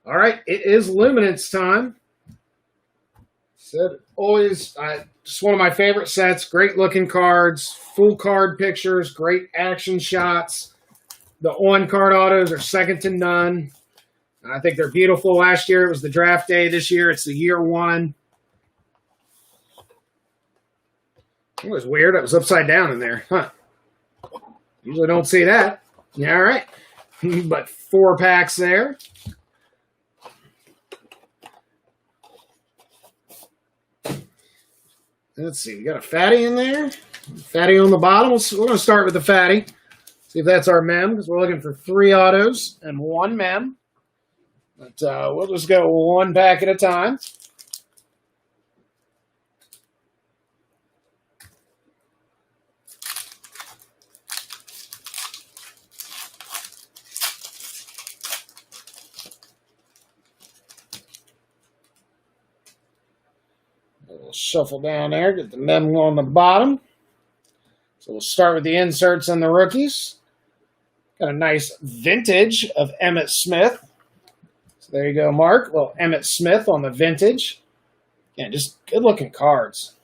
All right. It is Luminance time. So, always, just one of my favorite sets. Great looking cards. Full card pictures. Great action shots. The on-card autos are second to none. I think they're beautiful. Last year it was the draft day. This year it's the year one. It was weird. It was upside down in there. Huh. Usually don't see that. Yeah, all right. But 4 packs there. Let's see. We got a fatty in there. Fatty on the bottom. We're going to start with the fatty. See if that's our mem, because we're looking for 3 autos and 1 mem. But we'll just go 1 pack at a time. We'll shuffle down there, get the memo on the bottom. So we'll start with the inserts and the rookies. Got a nice vintage of Emmitt Smith. There you go, Mark. Well, Emmitt Smith on the vintage. Yeah, just good-looking cards.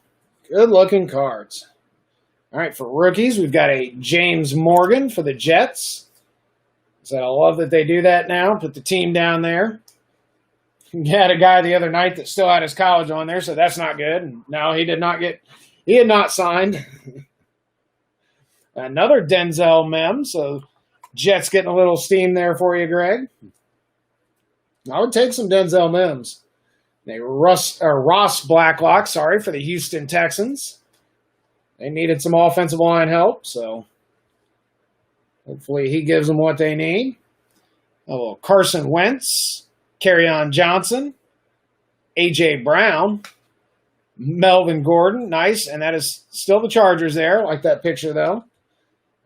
Good-looking cards. All right, for rookies, we've got a James Morgan for the Jets. So I love that they do that now. Put the team down there. You had a guy the other night that still had his college on there, so that's not good. No, he did not get – he had not signed. Another Denzel mem, so Jets getting a little steam there for you, Greg. I would take some Denzel Mims. Ross Blacklock, for the Houston Texans. They needed some offensive line help, so hopefully he gives them what they need. Oh, Carson Wentz, Kerryon Johnson, A.J. Brown, Melvin Gordon, nice, and that is still the Chargers there. I like that picture, though.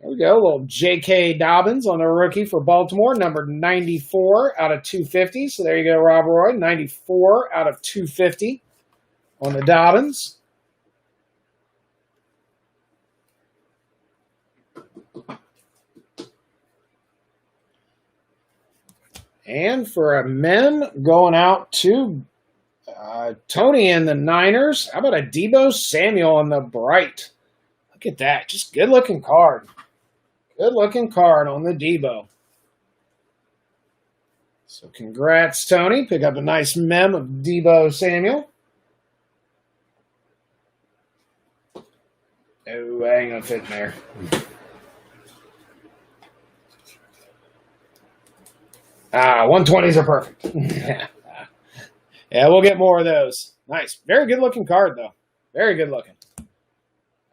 There we go, a little J.K. Dobbins on the rookie for Baltimore, number 94 out of 250. So there you go, Rob Roy, 94 out of 250 on the Dobbins. And for a mem going out to Tony and the Niners, how about a Deebo Samuel on the bright? Look at that, just good-looking card. Good-looking card on the Deebo. So congrats, Tony. Pick up a nice mem of Deebo Samuel. Oh, I ain't going to fit in there. Ah, 120s are perfect. Yeah, we'll get more of those. Nice. Very good-looking card, though. Very good-looking.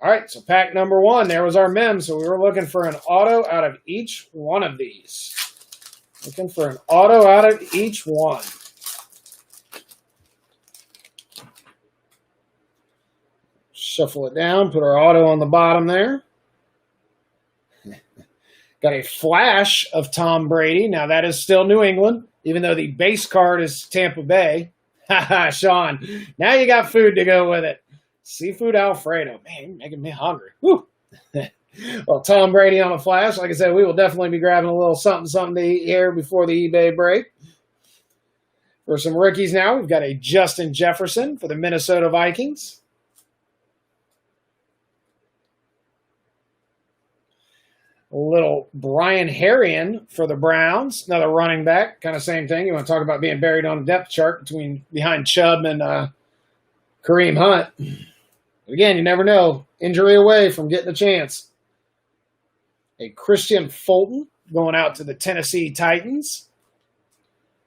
All right, so pack number 1, there was our mem. So we were looking for an auto out of each one of these. Looking for an auto out of each one. Shuffle it down, put our auto on the bottom there. Got a flash of Tom Brady. Now that is still New England, even though the base card is Tampa Bay. Haha, Sean, now you got food to go with it. Seafood Alfredo. Man, you're making me hungry. Woo. Well, Tom Brady on a flash. Like I said, we will definitely be grabbing a little something to eat here before the eBay break. For some rookies now, we've got a Justin Jefferson for the Minnesota Vikings. A little Brian Herrien for the Browns, another running back, kind of same thing. You want to talk about being buried on a depth chart behind Chubb and Kareem Hunt. Again, you never know. Injury away from getting a chance. A Christian Fulton going out to the Tennessee Titans.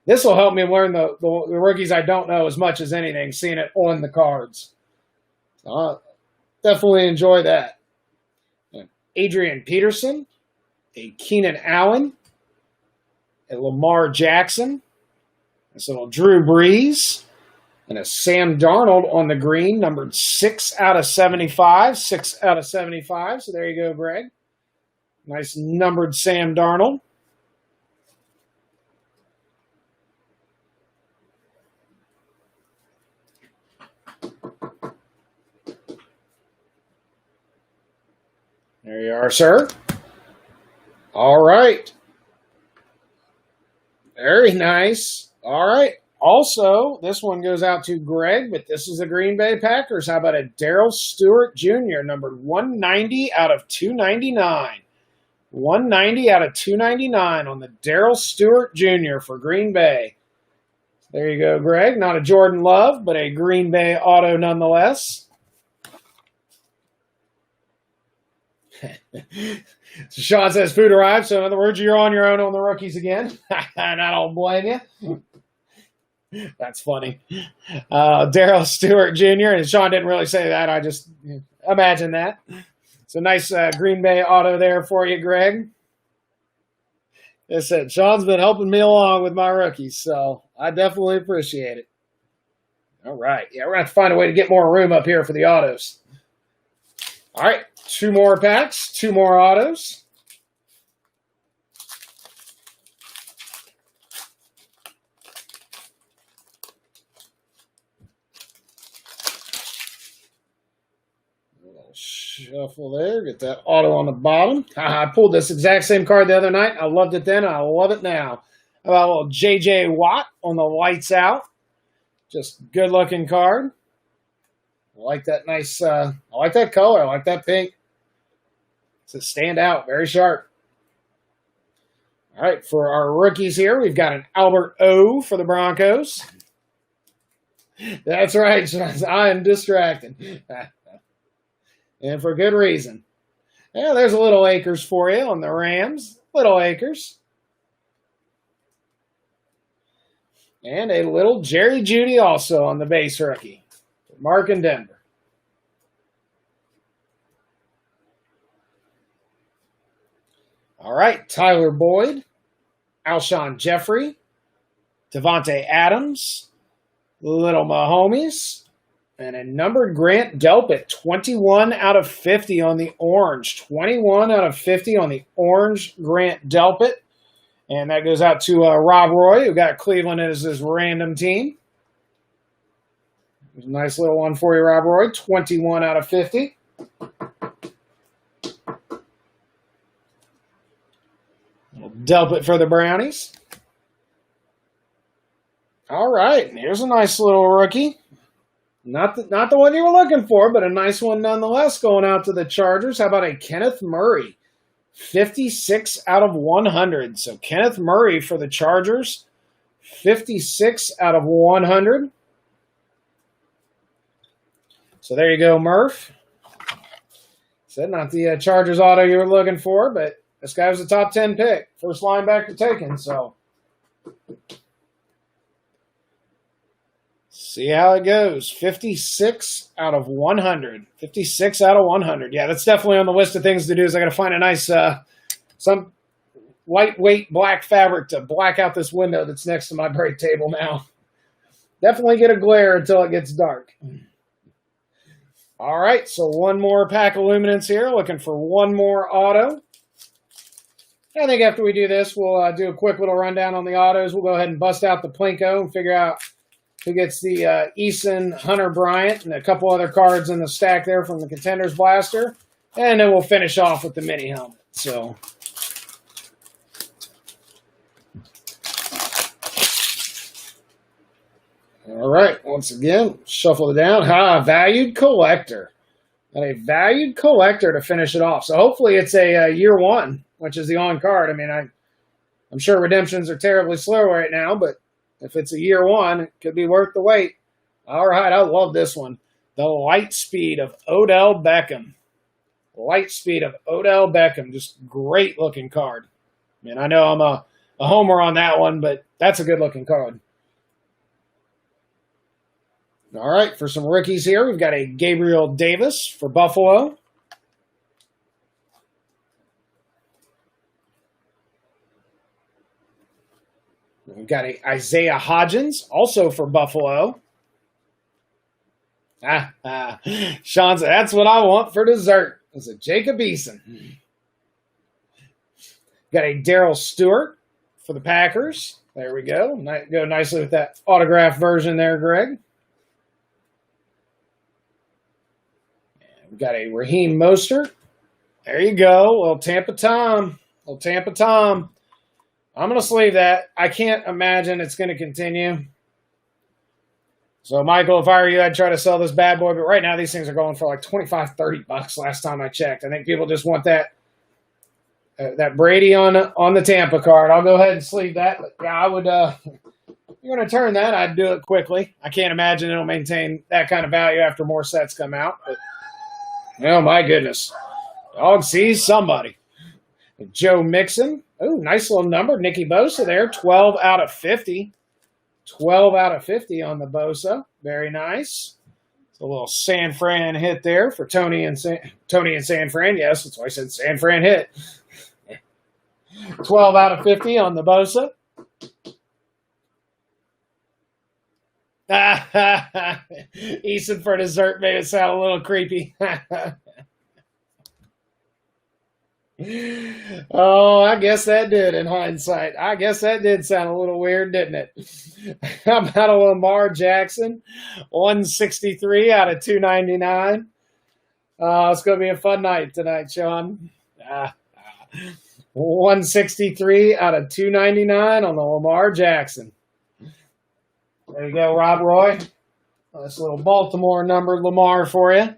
This will help me learn the rookies I don't know as much as anything, seeing it on the cards. Definitely enjoy that. Adrian Peterson, a Keenan Allen, a Lamar Jackson, this little Drew Brees, and a Sam Darnold on the green, numbered 6 out of 75. 6 out of 75. So there you go, Greg. Nice numbered Sam Darnold. There you are, sir. All right. Very nice. All right. Also, this one goes out to Greg, but this is the Green Bay Packers. How about a Darrell Stewart Jr., numbered 190 out of 299. 190 out of 299 on the Darrell Stewart Jr. for Green Bay. There you go, Greg. Not a Jordan Love, but a Green Bay auto nonetheless. So Sean says food arrived. So in other words, you're on your own on the rookies again. And I don't blame you. That's funny. Darrell Stewart Jr. And Sean didn't really say that. I just imagine that. So nice Green Bay auto there for you, Greg. As I said, Sean's been helping me along with my rookies, so I definitely appreciate it. All right. Yeah, we're going to have to find a way to get more room up here for the autos. All right. 2 more packs, 2 more autos. Shuffle there, get that auto on the bottom. I pulled this exact same card the other night. I loved it then, and I love it now. How about a little J.J. Watt on the lights out? Just good looking card. I like that nice, I like that color. I like that pink. It's a stand out, very sharp. All right, for our rookies here, we've got an Albert O for the Broncos. That's right, I am distracted. And for good reason. Yeah, there's a little Akers for you on the Rams. Little Akers. And a little Jerry Jeudy also on the base rookie. Mark in Denver. All right, Tyler Boyd, Alshon Jeffrey, Devontae Adams, Little Mahomes, and a numbered Grant Delpit, 21 out of 50 on the orange. 21 out of 50 on the orange Grant Delpit. And that goes out to Rob Roy, who got Cleveland as his random team. There's a nice little one for you, Rob Roy. 21 out of 50. Delpit for the Brownies. All right, here's a nice little rookie. Not the one you were looking for, but a nice one nonetheless going out to the Chargers. How about a Kenneth Murray? 56 out of 100. So Kenneth Murray for the Chargers. 56 out of 100. So there you go, Murph. Said not the Chargers auto you were looking for, but this guy was a top 10 pick. First linebacker taken, so. See how it goes. 56 out of 100. 56 out of 100. Yeah, that's definitely on the list of things to do. Is I got to find a nice, some lightweight black fabric to black out this window that's next to my break table now. Definitely get a glare until it gets dark. All right, so one more pack of luminance here. Looking for one more auto. I think after we do this, we'll do a quick little rundown on the autos. We'll go ahead and bust out the Plinko and figure out who gets the Eason, Hunter Bryant, and a couple other cards in the stack there from the Contenders Blaster. And then we'll finish off with the mini helmet. So, all right, once again, shuffle it down. Valued collector. And a valued collector to finish it off. So hopefully it's a year one, which is the on card. I mean, I'm sure redemptions are terribly slow right now, but if it's a year one, it could be worth the wait. All right, I love this one. The Light Speed of Odell Beckham. Light Speed of Odell Beckham. Just great looking card. I mean, I know I'm a homer on that one, but that's a good looking card. All right, for some rookies here, we've got a Gabriel Davis for Buffalo. We've got a Isaiah Hodgins, also for Buffalo. Sean said, that's what I want for dessert. It's a Jacob Eason. Got a Darrell Stewart for the Packers. There we go. Go nicely with that autograph version there, Greg. We've got a Raheem Mostert. There you go. Little Tampa Tom. Little Tampa Tom. I'm going to sleeve that. I can't imagine it's going to continue. So, Michael, if I were you, I'd try to sell this bad boy. But right now, these things are going for like $25, $30 last time I checked. I think people just want that Brady on the Tampa card. I'll go ahead and sleeve that. But yeah, I would. If you're going to turn that, I'd do it quickly. I can't imagine it'll maintain that kind of value after more sets come out. But, oh, my goodness. Dog sees somebody. Joe Mixon. Oh, nice little number. Nicky Bosa there. 12 out of 50. 12 out of 50 on the Bosa. Very nice. It's a little San Fran hit there for Tony and San Fran. Yes, that's why I said San Fran hit. 12 out of 50 on the Bosa. Eason for dessert made it sound a little creepy. Oh, I guess that did in hindsight. I guess that did sound a little weird, didn't it? How about a Lamar Jackson? 163 out of 299. It's going to be a fun night tonight, Sean. 163 out of 299 on the Lamar Jackson. There you go, Rob Roy. Nice little Baltimore numbered Lamar for you.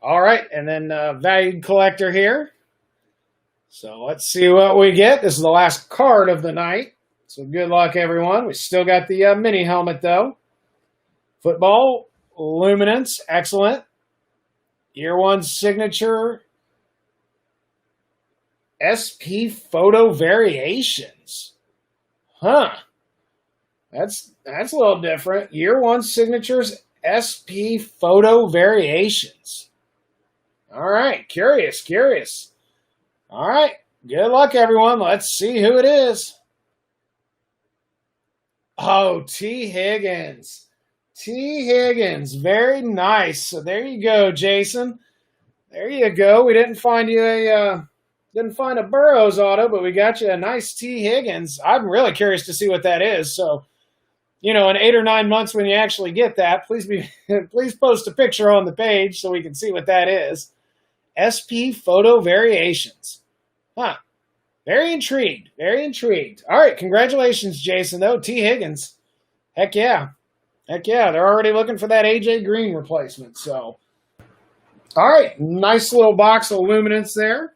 All right, and then valued collector here. So let's see what we get. This is the last card of the night. So good luck, everyone. We still got the mini helmet, though. Football, luminance, excellent. Year one signature. SP photo variations. Huh. That's a little different. Year one signatures, SP photo variations. All right, curious. All right, good luck, everyone. Let's see who it is. Oh, T. Higgins. T. Higgins, very nice. So there you go, Jason. There you go. We didn't find you a Burrows auto, but we got you a nice T. Higgins. I'm really curious to see what that is. So, in 8 or 9 months when you actually get that, please post a picture on the page so we can see what that is. SP photo variations. Huh. Very intrigued. All right. Congratulations, Jason, though. T. Higgins. Heck yeah. They're already looking for that AJ Green replacement. So, all right. Nice little box of luminance there.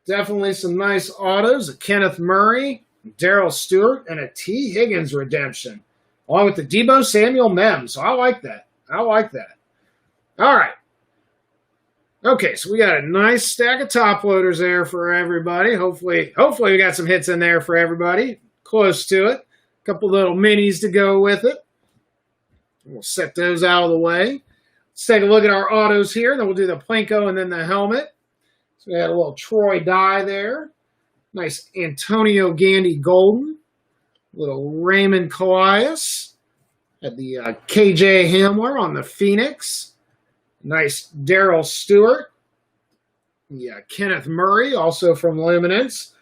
Definitely some nice autos. A Kenneth Murray, Darrell Stewart, and a T. Higgins redemption, along with the Deebo Samuel Mims. So I like that. All right. Okay, so we got a nice stack of top loaders there for everybody. Hopefully we got some hits in there for everybody. Close to it. couple little minis to go with it. We'll set those out of the way. Let's take a look at our autos here. Then we'll do the Plinko and then the helmet. So we had a little Troy Dye there. Nice Antonio Gandy Golden. Little Raymond Colias. Had the KJ Hamler on the Phoenix. Nice Daryl Stewart. Yeah, Kenneth Murray, also from Luminance.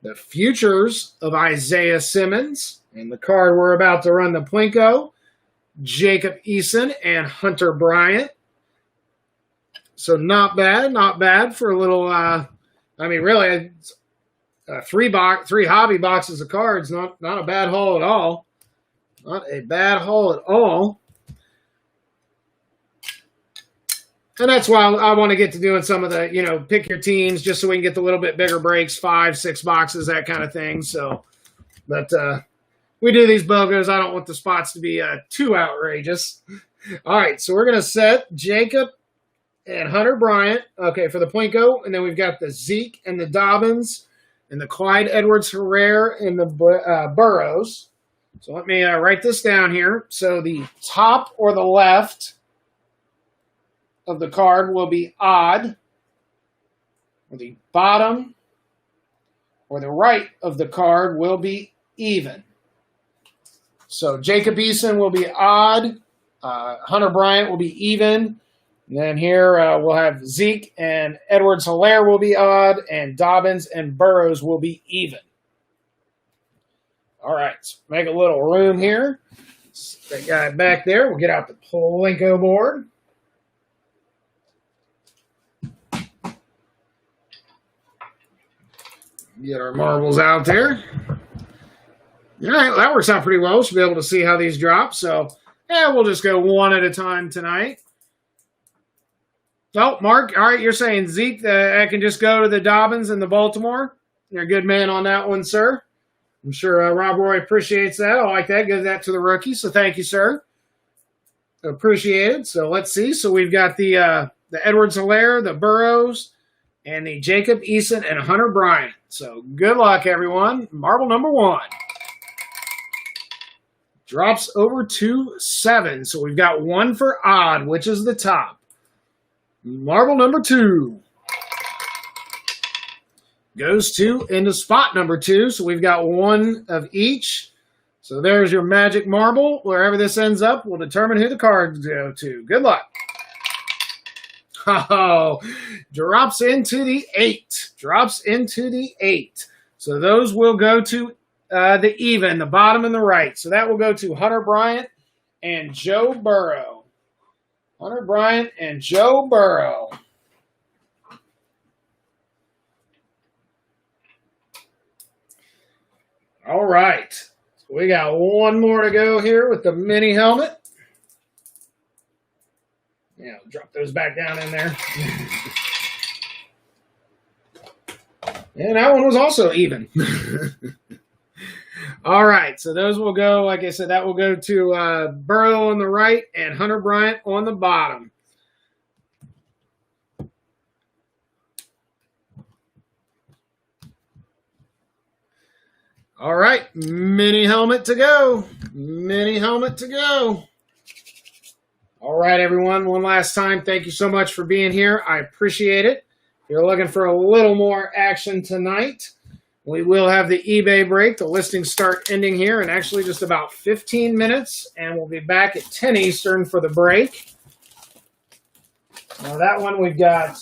The futures of Isaiah Simmons. And the card we're about to run, the Plinko, Jacob Eason and Hunter Bryant. So not bad for a little, I mean, really, three hobby boxes of cards, not a bad haul at all. Not a bad haul at all. And that's why I want to get to doing some of the, pick your teams just so we can get the little bit bigger breaks, 5, 6 boxes, that kind of thing. So, but we do these BOGOs. I don't want the spots to be too outrageous. All right, so we're going to set Jacob and Hunter Bryant, okay, for the Plinko. And then we've got the Zeke and the Dobbins and the Clyde Edwards-Helaire and the Burrows. So let me write this down here. So the top or the left of the card will be odd, or the bottom or the right of the card will be even. So Jacob Eason will be odd, Hunter Bryant will be even, and then here we'll have Zeke and Edwards-Helaire will be odd, and Dobbins and Burrows will be even. All right, so make a little room here. That guy back there, we'll get out the Plinko board. Get our marbles out there. All right, that works out pretty well. Should be able to see how these drop. So, yeah, we'll just go one at a time tonight. Oh, Mark, all right, you're saying Zeke, I can just go to the Dobbins and the Baltimore. You're a good man on that one, sir. I'm sure Rob Roy appreciates that. I like that. Give that to the rookie. So thank you, sir. Appreciated. So let's see. So we've got the Edwards-Helaire, the Burrows, and the Jacob Eason and Hunter Bryant. So good luck, everyone. Marble number 1. Drops over to 7. So we've got 1 for odd, which is the top. Marble number 2. Goes to into spot number 2. So we've got 1 of each. So there's your magic marble. Wherever this ends up will determine who the cards go to. Good luck. Oh, drops into the 8. Drops into the 8. So those will go to the even, the bottom and the right. So that will go to Hunter Bryant and Joe Burrow. Hunter Bryant and Joe Burrow. All right. So we got 1 more to go here with the mini helmet. Yeah, drop those back down in there. And that one was also even. All right, so those will go, like I said, that will go to Burrow on the right and Hunter Bryant on the bottom. All right, mini helmet to go. Mini helmet to go. All right, everyone, one last time, thank you so much for being here. I appreciate it. If you're looking for a little more action tonight, we will have the eBay break. The listings start ending here in actually just about 15 minutes, and we'll be back at 10 Eastern for the break. Now, that one we've got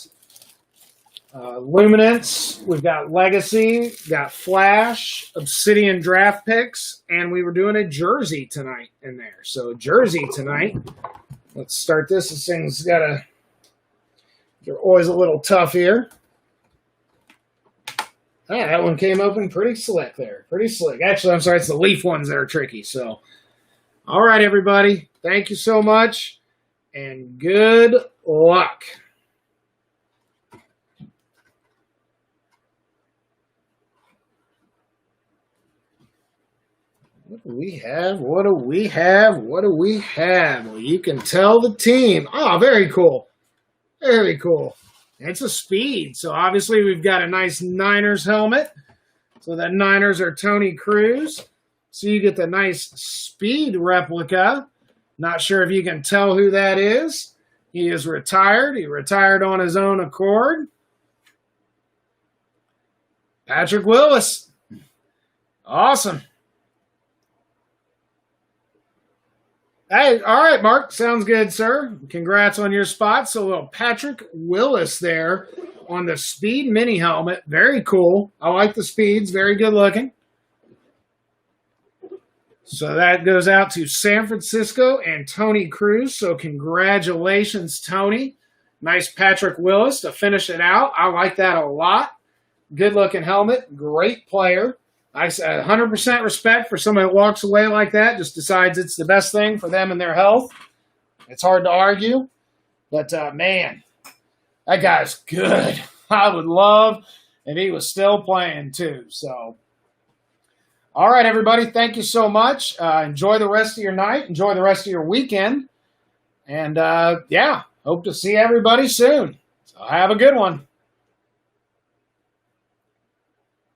Luminance, we've got Legacy, we've got Flash, Obsidian draft picks, and we were doing a jersey tonight in there. So, jersey tonight. Let's start this. This thing's they're always a little tough here. Ah, that one came open pretty slick there. Pretty slick. Actually, I'm sorry, it's the leaf ones that are tricky. So, all right, everybody. Thank you so much, and good luck. What do we have? What do we have? What do we have? Well, you can tell the team. Oh, very cool. Very cool. It's a speed. So, obviously, we've got a nice Niners helmet. So, the Niners are Tony Cruz. So you get the nice Speed replica. Not sure if you can tell who that is. He is retired. He retired on his own accord. Patrick Willis. Awesome. Hey, all right, Mark. Sounds good, sir. Congrats on your spot. So a little Patrick Willis there on the Speed mini helmet. Very cool. I like the Speeds. Very good looking. So that goes out to San Francisco and Tony Cruz. So congratulations, Tony. Nice Patrick Willis to finish it out. I like that a lot. Good looking helmet. Great player. I said 100% respect for somebody that walks away like that, just decides it's the best thing for them and their health. It's hard to argue. But, man, that guy's good. I would love if he was still playing, too. So, all right, everybody, thank you so much. Enjoy the rest of your night. Enjoy the rest of your weekend. And, yeah, hope to see everybody soon. So have a good one.